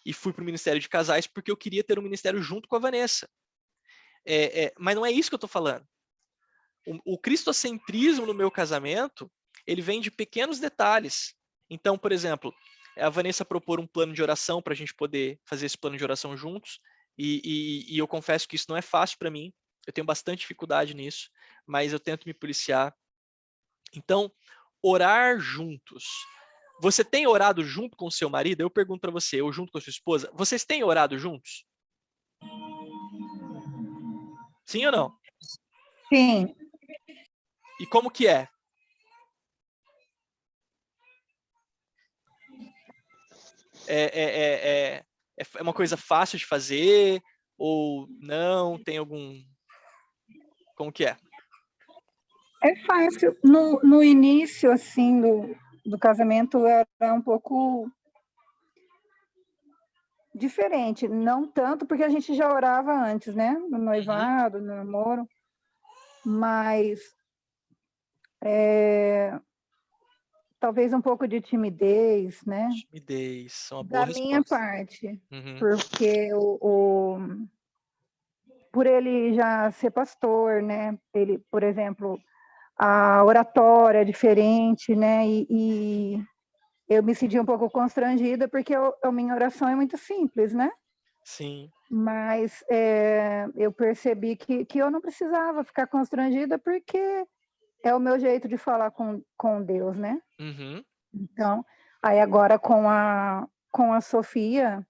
e fui para o Ministério de Casais porque eu queria ter um ministério junto com a Vanessa. Mas não é isso que eu estou falando. O cristocentrismo no meu casamento, ele vem de pequenos detalhes. Então, por exemplo, a Vanessa propor um plano de oração para a gente poder fazer esse plano de oração juntos, e eu confesso que isso não é fácil para mim, eu tenho bastante dificuldade nisso, mas eu tento me policiar. Então, orar juntos. Você tem orado junto com o seu marido? Eu pergunto para você, ou junto com a sua esposa, vocês têm orado juntos? Sim ou não? Sim. E como que é? É uma coisa fácil de fazer? Ou não? Tem algum... Como que é? É fácil. No início, assim, do casamento, era um pouco diferente. Não tanto, porque a gente já orava antes, né? No noivado, no namoro. Mas talvez um pouco de timidez, né? Timidez, é uma boa resposta. Da minha parte. Porque por ele já ser pastor, né? Ele, por exemplo, a oratória é diferente, né? E eu me senti um pouco constrangida porque a minha oração é muito simples, né? Sim. Mas eu percebi que eu não precisava ficar constrangida porque é o meu jeito de falar com Deus, né? Então, aí agora com a Sofia,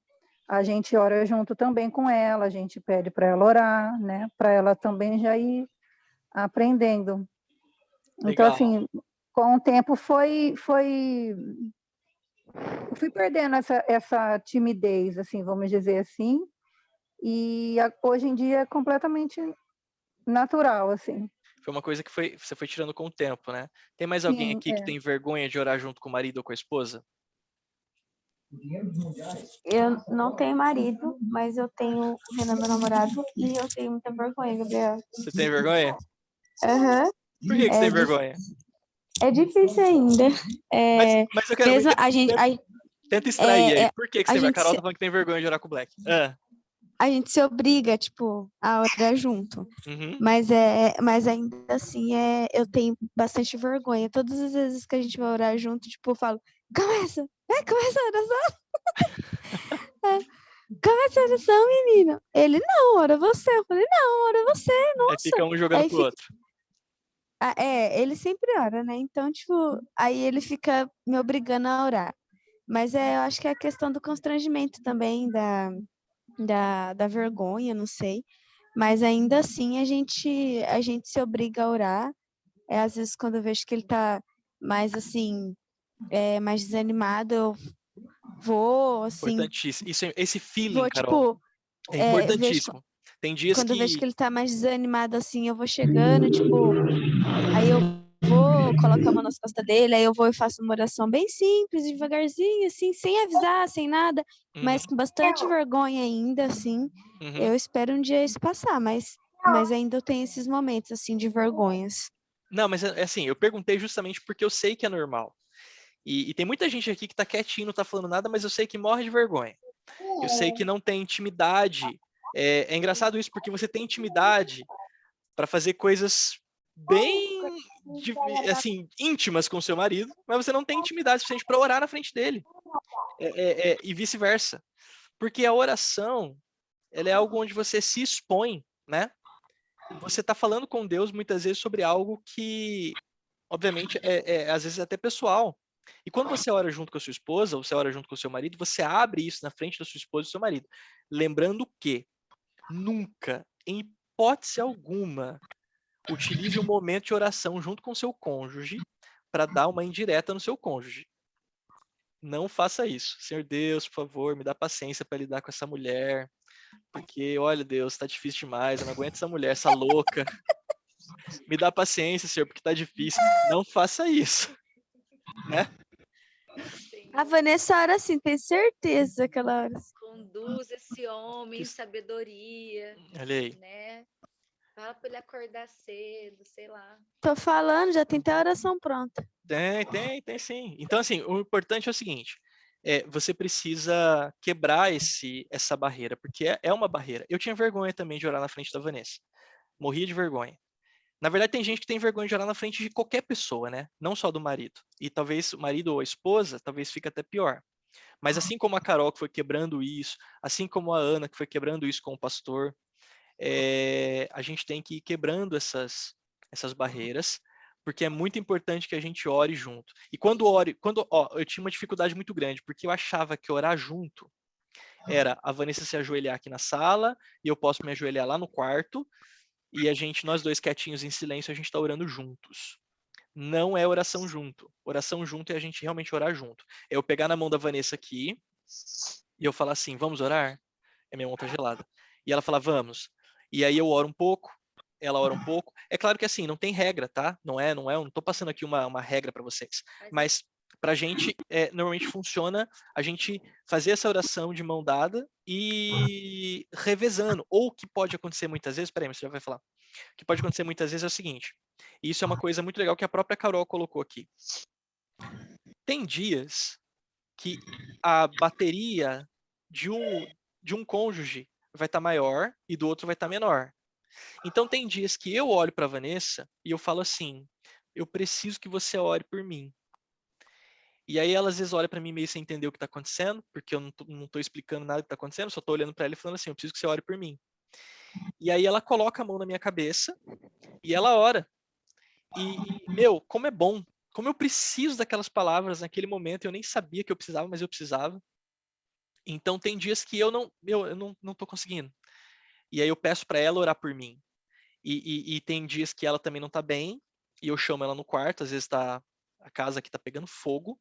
a gente ora junto também com ela, a gente pede para ela orar, né? Para ela também já ir aprendendo. Então, Legal. assim, com o tempo fui perdendo essa timidez, assim, vamos dizer assim, e hoje em dia é completamente natural, assim. Foi uma coisa que você foi tirando com o tempo, né? Tem mais alguém Sim, aqui que tem vergonha de orar junto com o marido ou com a esposa? Eu não tenho marido, mas eu tenho o Renan, meu namorado, e eu tenho muita vergonha, Gabriel. Você tem vergonha? Aham. Por que você tem vergonha? É difícil ainda. Mas eu quero Mesmo a gente... Tenta extrair aí. Por que você tem vergonha? A Carol se... tá falando que tem vergonha de orar com o Black. A gente se obriga, tipo, a orar junto. Uhum. Mas ainda assim, eu tenho bastante vergonha. Todas as vezes que a gente vai orar junto, tipo, eu falo, começa a oração. Começa a oração, menino. Ele, não, ora você. Eu falei, não, ora você, nossa. Aí fica um jogando pro outro. Ele sempre ora, né? Então, tipo, aí ele fica me obrigando a orar. Mas eu acho que é a questão do constrangimento também, da vergonha, não sei. Mas ainda assim a gente se obriga a orar. Às vezes quando eu vejo que ele tá mais assim, mais desanimado, eu vou assim. Importantíssimo. Esse feeling, vou, Carol, tipo, é importantíssimo. Tem dias quando eu vejo que ele tá mais desanimado assim, eu vou chegando, tipo, aí eu vou colocar a mão nas costas dele, aí eu vou e faço uma oração bem simples, devagarzinho, assim, sem avisar, sem nada, mas com bastante vergonha ainda, assim. Eu espero um dia isso passar, mas ainda eu tenho esses momentos, assim, de vergonhas. Não, mas assim, eu perguntei justamente porque eu sei que é normal. E tem muita gente aqui que tá quietinho, não tá falando nada, mas eu sei que morre de vergonha. Eu sei que não tem intimidade. É engraçado isso, porque você tem intimidade para fazer coisas bem, assim, íntimas com seu marido, mas você não tem intimidade suficiente para orar na frente dele. E vice-versa. Porque a oração, ela é algo onde você se expõe, né? Você está falando com Deus muitas vezes sobre algo que, obviamente, às vezes até pessoal. E quando você ora junto com a sua esposa, ou você ora junto com o seu marido, você abre isso na frente da sua esposa e do seu marido. Lembrando que nunca, em hipótese alguma, utilize um momento de oração junto com o seu cônjuge para dar uma indireta no seu cônjuge. Não faça isso. Senhor Deus, por favor, me dá paciência para lidar com essa mulher. Porque, olha, Deus, tá difícil demais. Eu não aguento essa mulher, essa louca. Me dá paciência, Senhor, porque tá difícil. Não faça isso. Né? A Vanessa ora assim, tem certeza que ela ora assim. Conduz esse homem em sabedoria. Olha aí. Né? Fala para ele acordar cedo, sei lá. Tô falando, já tem até a oração pronta. Tem sim. Então, assim, o importante é o seguinte. Você precisa quebrar essa barreira, porque é uma barreira. Eu tinha vergonha também de orar na frente da Vanessa. Morria de vergonha. Na verdade, tem gente que tem vergonha de orar na frente de qualquer pessoa, né? Não só do marido. E talvez o marido ou a esposa, talvez fique até pior. Mas assim como a Carol que foi quebrando isso, assim como a Ana que foi quebrando isso com o pastor, a gente tem que ir quebrando essas barreiras, porque é muito importante que a gente ore junto. E eu tinha uma dificuldade muito grande, porque eu achava que orar junto era a Vanessa se ajoelhar aqui na sala, e eu posso me ajoelhar lá no quarto, e nós dois quietinhos em silêncio, a gente está orando juntos. Não é oração junto. Oração junto é a gente realmente orar junto. É eu pegar na mão da Vanessa aqui, e eu falar assim, vamos orar? Minha mão tá gelada. E ela fala, vamos. E aí eu oro um pouco, ela ora um pouco. É claro que assim, não tem regra, tá? Eu não tô passando aqui uma regra para vocês. Mas pra gente, normalmente funciona a gente fazer essa oração de mão dada e revezando. Ou o que pode acontecer muitas vezes, peraí, você já vai falar. O que pode acontecer muitas vezes é o seguinte, e isso é uma coisa muito legal que a própria Carol colocou aqui. Tem dias que a bateria de um cônjuge vai estar maior e do outro vai estar menor. Então tem dias que eu olho para a Vanessa e eu falo assim, eu preciso que você ore por mim. E aí ela às vezes olha para mim meio sem entender o que está acontecendo, porque eu não estou explicando nada do que está acontecendo, só estou olhando para ela e falando assim, eu preciso que você ore por mim. E aí ela coloca a mão na minha cabeça e ela ora. E como é bom, como eu preciso daquelas palavras naquele momento, eu nem sabia que eu precisava, mas eu precisava. Então tem dias que eu não tô conseguindo. E aí eu peço para ela orar por mim. E tem dias que ela também não tá bem, e eu chamo ela no quarto, às vezes a casa aqui tá pegando fogo,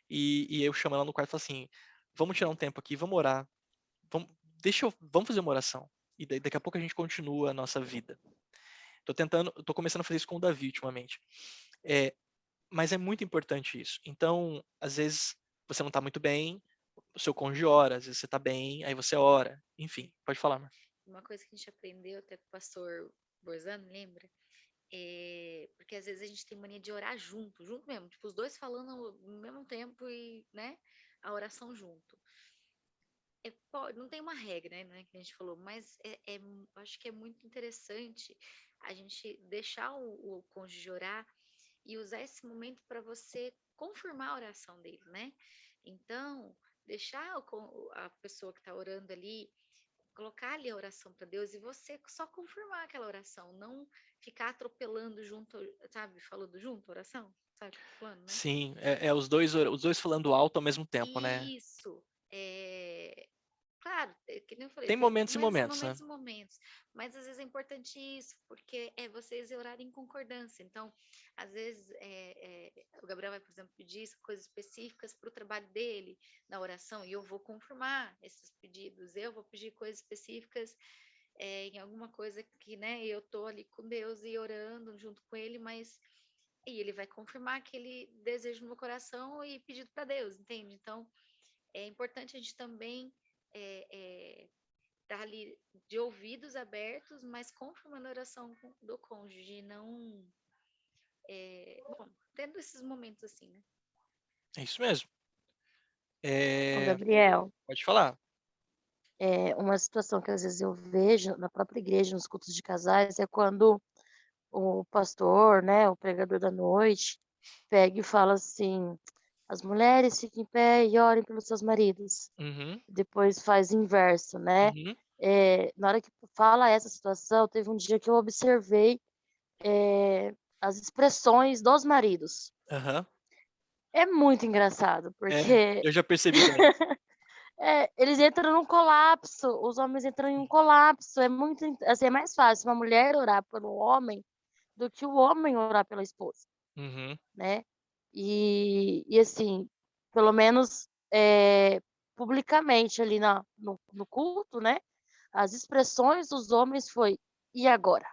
e eu chamo ela no quarto e falo assim, vamos tirar um tempo aqui, vamos orar, vamos fazer uma oração. E daqui a pouco a gente continua a nossa vida. Tô começando a fazer isso com o Davi ultimamente. Mas é muito importante isso. Então, às vezes você não tá muito bem, o seu cônjuge ora, às vezes você tá bem, aí você ora. Enfim, pode falar, Mar. Uma coisa que a gente aprendeu até com o pastor Borzano, lembra? Porque às vezes a gente tem mania de orar junto mesmo, tipo, os dois falando ao mesmo tempo e, né, a oração junto. Não tem uma regra, né, que a gente falou, mas acho que é muito interessante a gente deixar o cônjuge orar e usar esse momento para você confirmar a oração dele, né? Então, deixar a pessoa que está orando ali, colocar ali a oração para Deus e você só confirmar aquela oração, não ficar atropelando junto, sabe? Falando junto a oração, sabe o que eu tô falando, né? Sim, os dois falando alto ao mesmo tempo, né? Isso. Claro, que nem eu falei, Tem tem momentos e momentos, né? momentos e momentos, mas às vezes é importante isso, porque é vocês orarem em concordância. Então, às vezes, o Gabriel vai, por exemplo, pedir coisas específicas para o trabalho dele na oração, e eu vou confirmar esses pedidos. Eu vou pedir coisas específicas em alguma coisa que, né, eu tô ali com Deus e orando junto com ele, mas e ele vai confirmar aquele desejo no meu coração e pedido para Deus, entende? Então, é importante a gente também estar ali de ouvidos abertos, mas confirmando a oração do cônjuge, não tendo esses momentos assim, né? É isso mesmo. Ô, Gabriel, Pode falar. uma situação que às vezes eu vejo na própria igreja, nos cultos de casais, é quando o pastor, né, o pregador da noite, pega e fala assim, as mulheres fiquem em pé e orem pelos seus maridos. Uhum. Depois faz inverso, né? Uhum. Na hora que fala essa situação, teve um dia que eu observei as expressões dos maridos. Uhum. É muito engraçado, porque eu já percebi também. eles entram num colapso, os homens entram em um colapso. É muito, assim, é mais fácil uma mulher orar pelo homem do que o homem orar pela esposa, Uhum. né? E assim, pelo menos publicamente ali no culto, né? As expressões dos homens foi, e agora?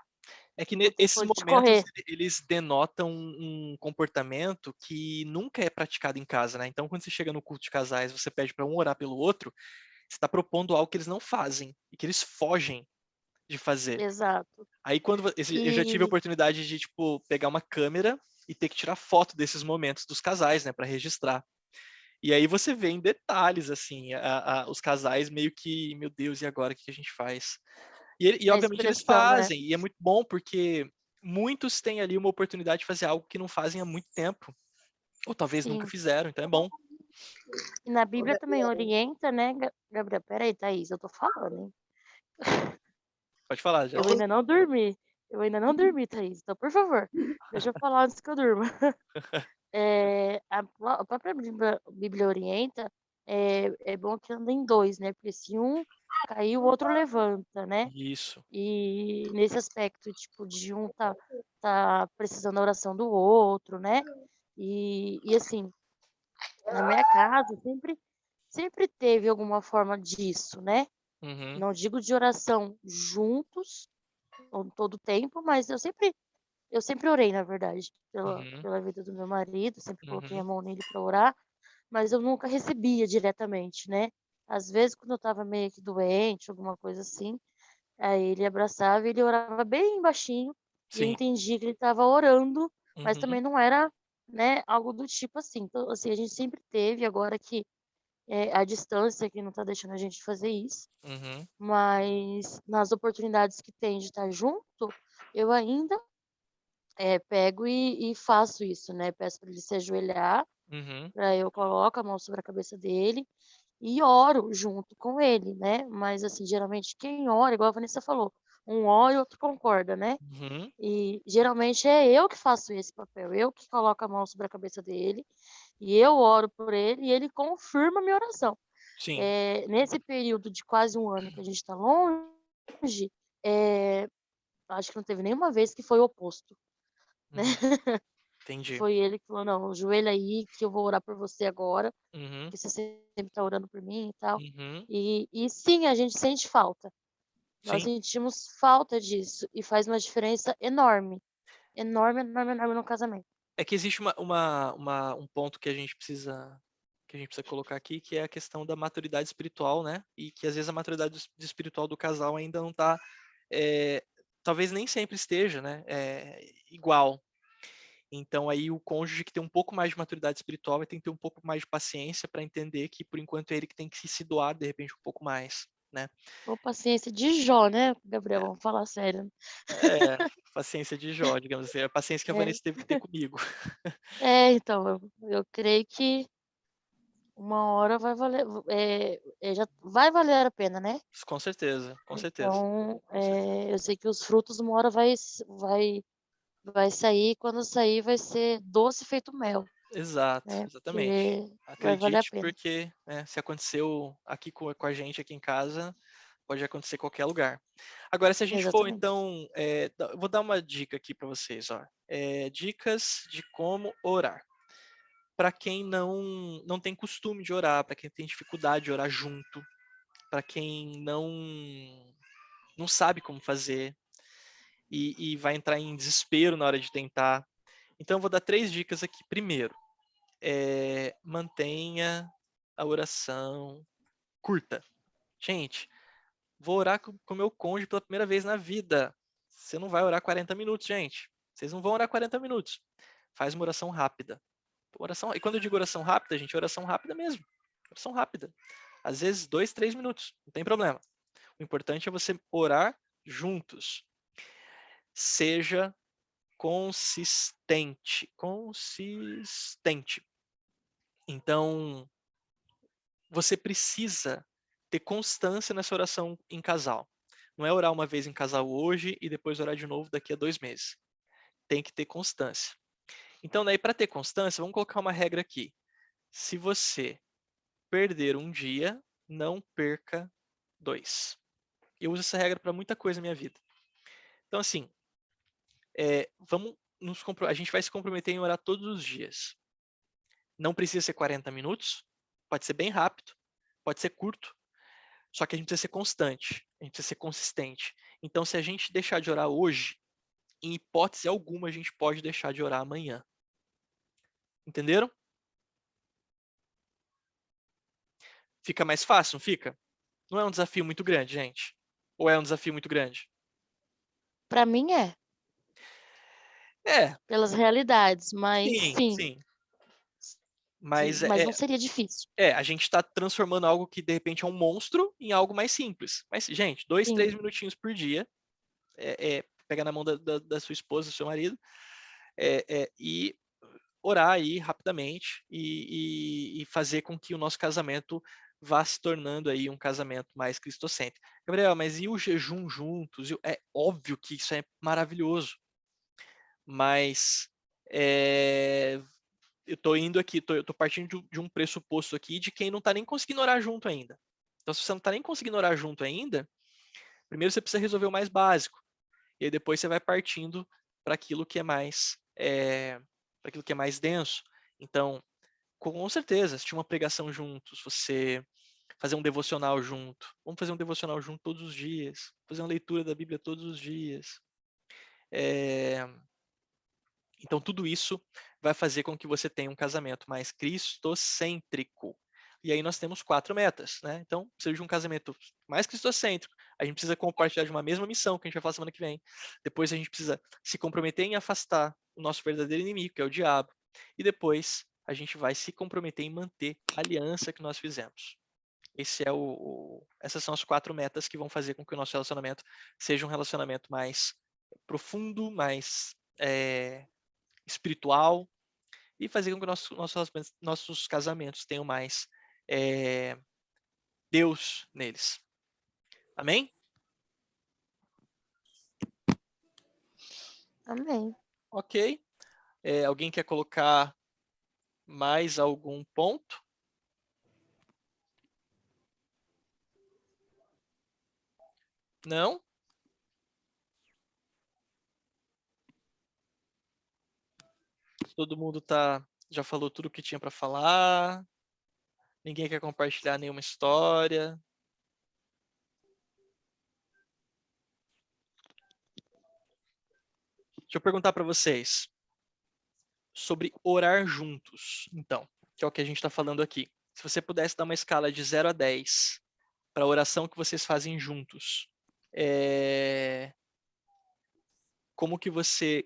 É que Eu tô esses por te momentos correr. eles denotam um comportamento que nunca é praticado em casa, né? Então, quando você chega no culto de casais, você pede para um orar pelo outro, você está propondo algo que eles não fazem e que eles fogem de fazer. Exato. Aí eu já tive a oportunidade de tipo pegar uma câmera e ter que tirar foto desses momentos dos casais, né, para registrar. E aí você vê em detalhes assim, os casais meio que, meu Deus, e agora o que a gente faz? E obviamente eles expressão, né? fazem, e é muito bom porque muitos têm ali uma oportunidade de fazer algo que não fazem há muito tempo, ou talvez nunca Sim. fizeram, então é bom. E na Bíblia também orienta, né, Gabriel? Peraí, Thaís, eu tô falando, hein? Pode falar, já. Eu ainda não dormi. Eu ainda não dormi, Thaís. Então, por favor, deixa eu falar antes que eu durma. A própria Bíblia orienta, é bom que anda em dois, né? Porque se um cair, o outro levanta, né? Isso. E nesse aspecto, tipo, de um tá precisando da oração do outro, né? E assim, na minha casa sempre teve alguma forma disso, né? Uhum. Não digo de oração juntos todo o tempo, mas eu sempre orei, na verdade, pela vida do meu marido, sempre coloquei a mão nele para orar, mas eu nunca recebia diretamente, né? Às vezes, quando eu estava meio que doente, alguma coisa assim, aí ele abraçava e ele orava bem baixinho, e eu Sim. entendi que ele estava orando, mas Uhum. também não era, né, algo do tipo assim. Então, assim, a gente sempre teve, agora que a distância que não está deixando a gente fazer isso, Uhum. mas nas oportunidades que tem de estar junto, eu ainda pego e faço isso, né? Peço para ele se ajoelhar, Uhum. para eu coloco a mão sobre a cabeça dele e oro junto com ele, né? Mas assim, geralmente quem ora, igual a Vanessa falou, um ora e o outro concorda, né? Uhum. E geralmente é eu que faço esse papel, eu que coloco a mão sobre a cabeça dele e eu oro por ele e ele confirma a minha oração. Sim. Nesse período de quase um ano que a gente está longe, acho que não teve nenhuma vez que foi o oposto, né? Entendi. Foi ele que falou, não, ajoelha aí que eu vou orar por você agora, Uhum. porque você sempre tá orando por mim e tal. Uhum. E sim, a gente sente falta. Nós Sim. sentimos falta disso e faz uma diferença enorme. Enorme, enorme, enorme no casamento. É que existe um ponto que a gente precisa colocar aqui, que é a questão da maturidade espiritual, né? E que às vezes a maturidade espiritual do casal ainda não está, talvez nem sempre esteja, né? Igual. Então aí o cônjuge que tem um pouco mais de maturidade espiritual vai ter que ter um pouco mais de paciência para entender que por enquanto é ele que tem que se doar de repente um pouco mais, né? Ou paciência de Jó, né, Gabriel? Vamos falar sério. Paciência de Jó, digamos assim, a paciência que a Vanessa teve que ter comigo. Então, eu creio que uma hora vai valer, já vai valer a pena, né? Com certeza, com certeza. Então, eu sei que os frutos uma hora vai sair, quando sair vai ser doce feito mel. Exato, Né? exatamente. Porque vai valer a Acredite, pena. porque se aconteceu aqui com a gente aqui em casa, pode acontecer em qualquer lugar. Agora, se a gente for, Exatamente. então, eu vou dar uma dica aqui para vocês, ó. Dicas de como orar. Para quem não tem costume de orar, para quem tem dificuldade de orar junto, para quem não sabe como fazer e vai entrar em desespero na hora de tentar. Então, eu vou dar 3 dicas aqui. Primeiro, mantenha a oração curta. Gente, vou orar com meu cônjuge pela primeira vez na vida. Você não vai orar 40 minutos, gente. Vocês não vão orar 40 minutos. Faz uma oração rápida. E quando eu digo oração rápida, gente, oração rápida mesmo. Oração rápida. Às vezes 2, 3 minutos. Não tem problema. O importante é você orar juntos. Seja consistente. Consistente. Então, você precisa ter constância nessa oração em casal. Não é orar uma vez em casal hoje e depois orar de novo daqui a 2 meses. Tem que ter constância. Então, daí, para ter constância, vamos colocar uma regra aqui. Se você perder um dia, não perca 2. Eu uso essa regra para muita coisa na minha vida. Então, assim, a gente vai se comprometer em orar todos os dias. Não precisa ser 40 minutos, pode ser bem rápido, pode ser curto, só que a gente precisa ser constante, a gente precisa ser consistente. Então, se a gente deixar de orar hoje, em hipótese alguma, a gente pode deixar de orar amanhã. Entenderam? Fica mais fácil, não fica? Não é um desafio muito grande, gente? Ou é um desafio muito grande? Para mim é. Pelas realidades, mas sim. Mas não seria difícil. A gente está transformando algo que de repente é um monstro em algo mais simples. Mas, gente, 2, 3 minutinhos por dia, pega na mão da sua esposa, do seu marido, e orar aí rapidamente e fazer com que o nosso casamento vá se tornando aí um casamento mais cristocêntrico. Gabriel, mas e o jejum juntos? É óbvio que isso é maravilhoso. Mas eu tô indo aqui, eu tô partindo de um pressuposto aqui de quem não tá nem conseguindo orar junto ainda. Então, se você não tá nem conseguindo orar junto ainda, primeiro você precisa resolver o mais básico. E aí depois você vai partindo para aquilo que é mais denso. Então, com certeza, assistir uma pregação juntos, você fazer um devocional junto. Vamos fazer um devocional junto todos os dias. Fazer uma leitura da Bíblia todos os dias. Então, tudo isso vai fazer com que você tenha um casamento mais cristocêntrico. E aí nós temos 4 metas, né? Então, precisa de um casamento mais cristocêntrico. A gente precisa compartilhar de uma mesma missão, que a gente vai falar semana que vem. Depois a gente precisa se comprometer em afastar o nosso verdadeiro inimigo, que é o diabo. E depois a gente vai se comprometer em manter a aliança que nós fizemos. Essas são as 4 metas que vão fazer com que o nosso relacionamento seja um relacionamento mais profundo, mais espiritual, e fazer com que nossos casamentos tenham mais Deus neles. Amém? Amém. Ok. Alguém quer colocar mais algum ponto? Não? Todo mundo já falou tudo o que tinha para falar. Ninguém quer compartilhar nenhuma história. Deixa eu perguntar para vocês sobre orar juntos, então, que é o que a gente está falando aqui. Se você pudesse dar uma escala de 0 a 10 para a oração que vocês fazem juntos,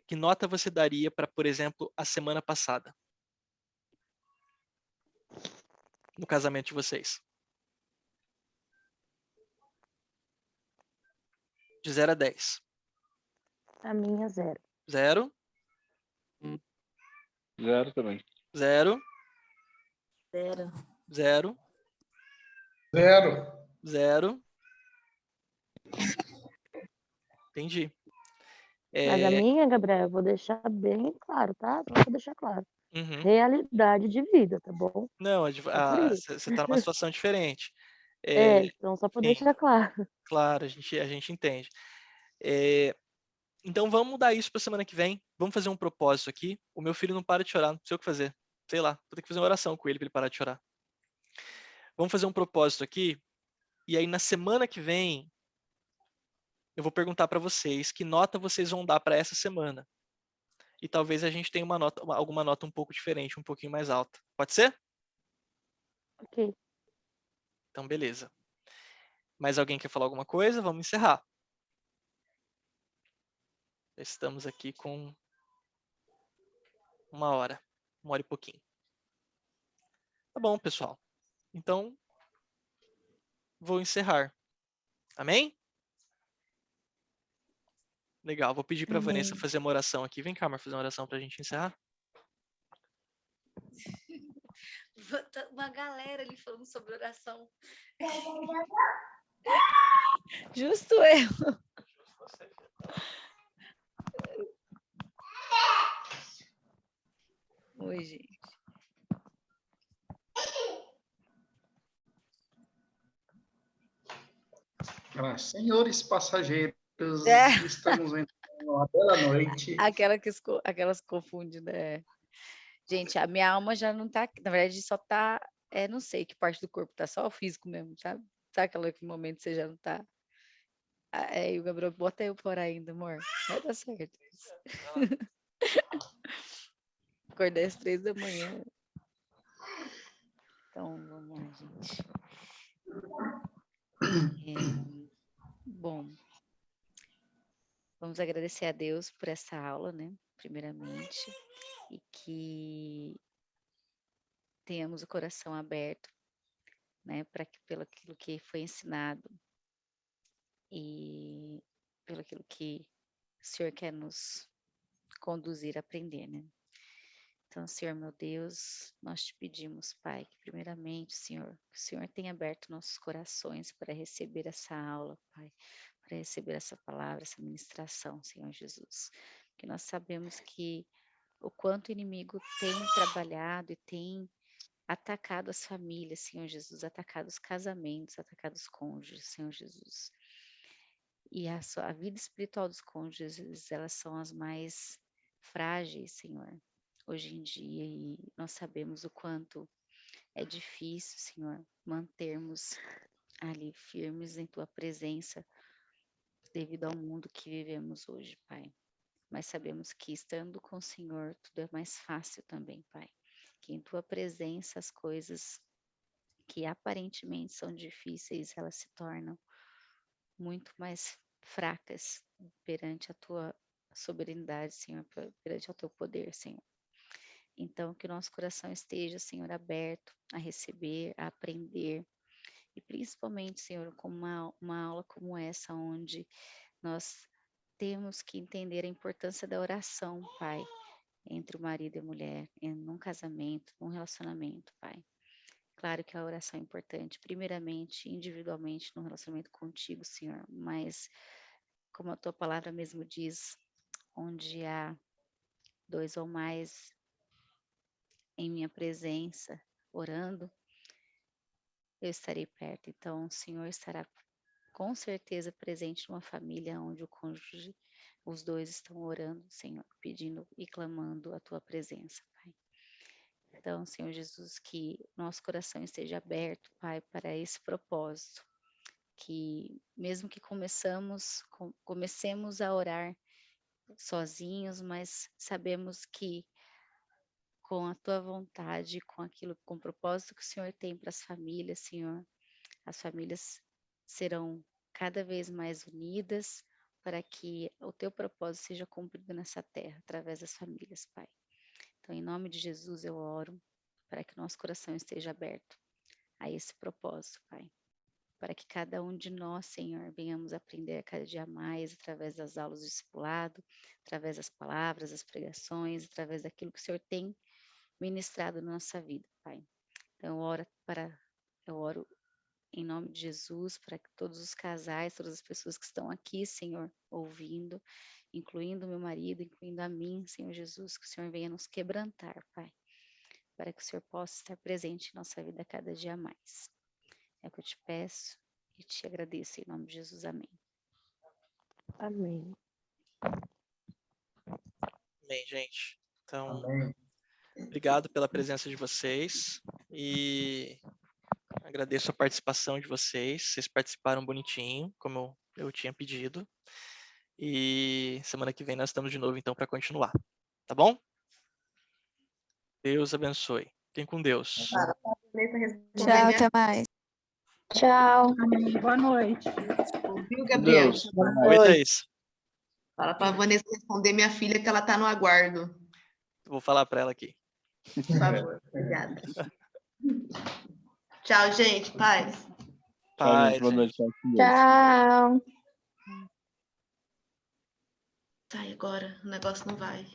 que nota você daria para, por exemplo, a semana passada? No casamento de vocês. De 0 a 10. A minha, 0. 0. 0 também. 0. 0. 0. 0. 0. Entendi. Mas a minha, Gabriel, eu vou deixar bem claro, tá? Só vou deixar claro. Uhum. Realidade de vida, tá bom? Você está numa situação diferente. Então só para deixar claro. Claro, a gente entende. Então vamos mudar isso para semana que vem. Vamos fazer um propósito aqui. O meu filho não para de chorar, não sei o que fazer. Sei lá, vou ter que fazer uma oração com ele para ele parar de chorar. Vamos fazer um propósito aqui. E aí na semana que vem eu vou perguntar para vocês que nota vocês vão dar para essa semana. E talvez a gente tenha alguma nota um pouco diferente, um pouquinho mais alta. Pode ser? Ok. Então, beleza. Mais alguém quer falar alguma coisa? Vamos encerrar. Estamos aqui com 1 hora. 1 hora e pouquinho. Tá bom, pessoal. Então, vou encerrar. Amém? Legal. Vou pedir para a Vanessa fazer uma oração aqui. Vem cá, Mar, fazer uma oração para a gente encerrar. Uma galera ali falando sobre oração. Justo eu. Oi, gente. Senhores passageiros, estamos entrando numa bela noite. Aquelas que confundem, né? Gente, a minha alma já não tá aqui. Na verdade, só tá. Não sei que parte do corpo tá, só o físico mesmo, sabe? Sabe aquele momento que você já não tá. E o Gabriel, bota eu por ainda, amor. Vai dar certo. Acordei às 3 da manhã. Então, vamos lá, gente. Bom, vamos agradecer a Deus por essa aula, né? Primeiramente, e que tenhamos o coração aberto, né? Pelo aquilo que foi ensinado e pelo aquilo que o Senhor quer nos conduzir a aprender, né? Então, Senhor, meu Deus, nós te pedimos, Pai, que primeiramente, Senhor, que o Senhor tenha aberto nossos corações para receber essa aula, Pai, para receber essa palavra, essa ministração, Senhor Jesus. Que nós sabemos que o quanto o inimigo tem trabalhado e tem atacado as famílias, Senhor Jesus, atacado os casamentos, atacado os cônjuges, Senhor Jesus. E a vida espiritual dos cônjuges, elas são as mais frágeis, Senhor, hoje em dia, e nós sabemos o quanto é difícil, Senhor, mantermos ali firmes em Tua presença devido ao mundo que vivemos hoje, Pai. Mas sabemos que estando com o Senhor, tudo é mais fácil também, Pai. Que em Tua presença as coisas que aparentemente são difíceis, elas se tornam muito mais fracas perante a Tua soberanidade, Senhor, perante ao Teu poder, Senhor. Então, que o nosso coração esteja, Senhor, aberto a receber, a aprender, e principalmente, Senhor, com uma aula como essa, onde nós temos que entender a importância da oração, Pai, entre o marido e a mulher, num casamento, num relacionamento, Pai. Claro que a oração é importante, primeiramente, individualmente, no relacionamento contigo, Senhor, mas, como a Tua palavra mesmo diz, onde há 2 ou mais em minha presença, orando, eu estarei perto. Então, o Senhor estará com certeza presente numa família onde o cônjuge, os dois estão orando, Senhor, pedindo e clamando a tua presença, Pai. Então, Senhor Jesus, que nosso coração esteja aberto, Pai, para esse propósito, que mesmo que comecemos a orar sozinhos, mas sabemos que com a tua vontade, com o propósito que o Senhor tem para as famílias, Senhor, as famílias serão cada vez mais unidas para que o teu propósito seja cumprido nessa terra, através das famílias, Pai. Então, em nome de Jesus, eu oro para que nosso coração esteja aberto a esse propósito, Pai. Para que cada um de nós, Senhor, venhamos aprender a cada dia mais, através das aulas do discipulado, através das palavras, das pregações, através daquilo que o Senhor tem ministrado na nossa vida, Pai. Então, eu oro em nome de Jesus, para que todos os casais, todas as pessoas que estão aqui, Senhor, ouvindo, incluindo o meu marido, incluindo a mim, Senhor Jesus, que o Senhor venha nos quebrantar, Pai, para que o Senhor possa estar presente em nossa vida cada dia mais. É o que eu te peço e te agradeço em nome de Jesus. Amém. Amém. Amém, gente. Então, Amém. obrigado pela presença de vocês e agradeço a participação de vocês. Vocês participaram bonitinho, como eu tinha pedido. E semana que vem nós estamos de novo, então, para continuar. Tá bom? Deus abençoe. Fiquem com Deus. Tchau, até mais. Tchau. Amém. Boa noite. Viu, Gabriel? Deus. Oi, Thaís. Fala pra Vanessa responder minha filha que ela tá no aguardo. Vou falar para ela aqui. Por favor. Obrigada. Tchau, gente. Paz. Tchau, gente. Boa noite. Tchau. Sai agora. O negócio não vai.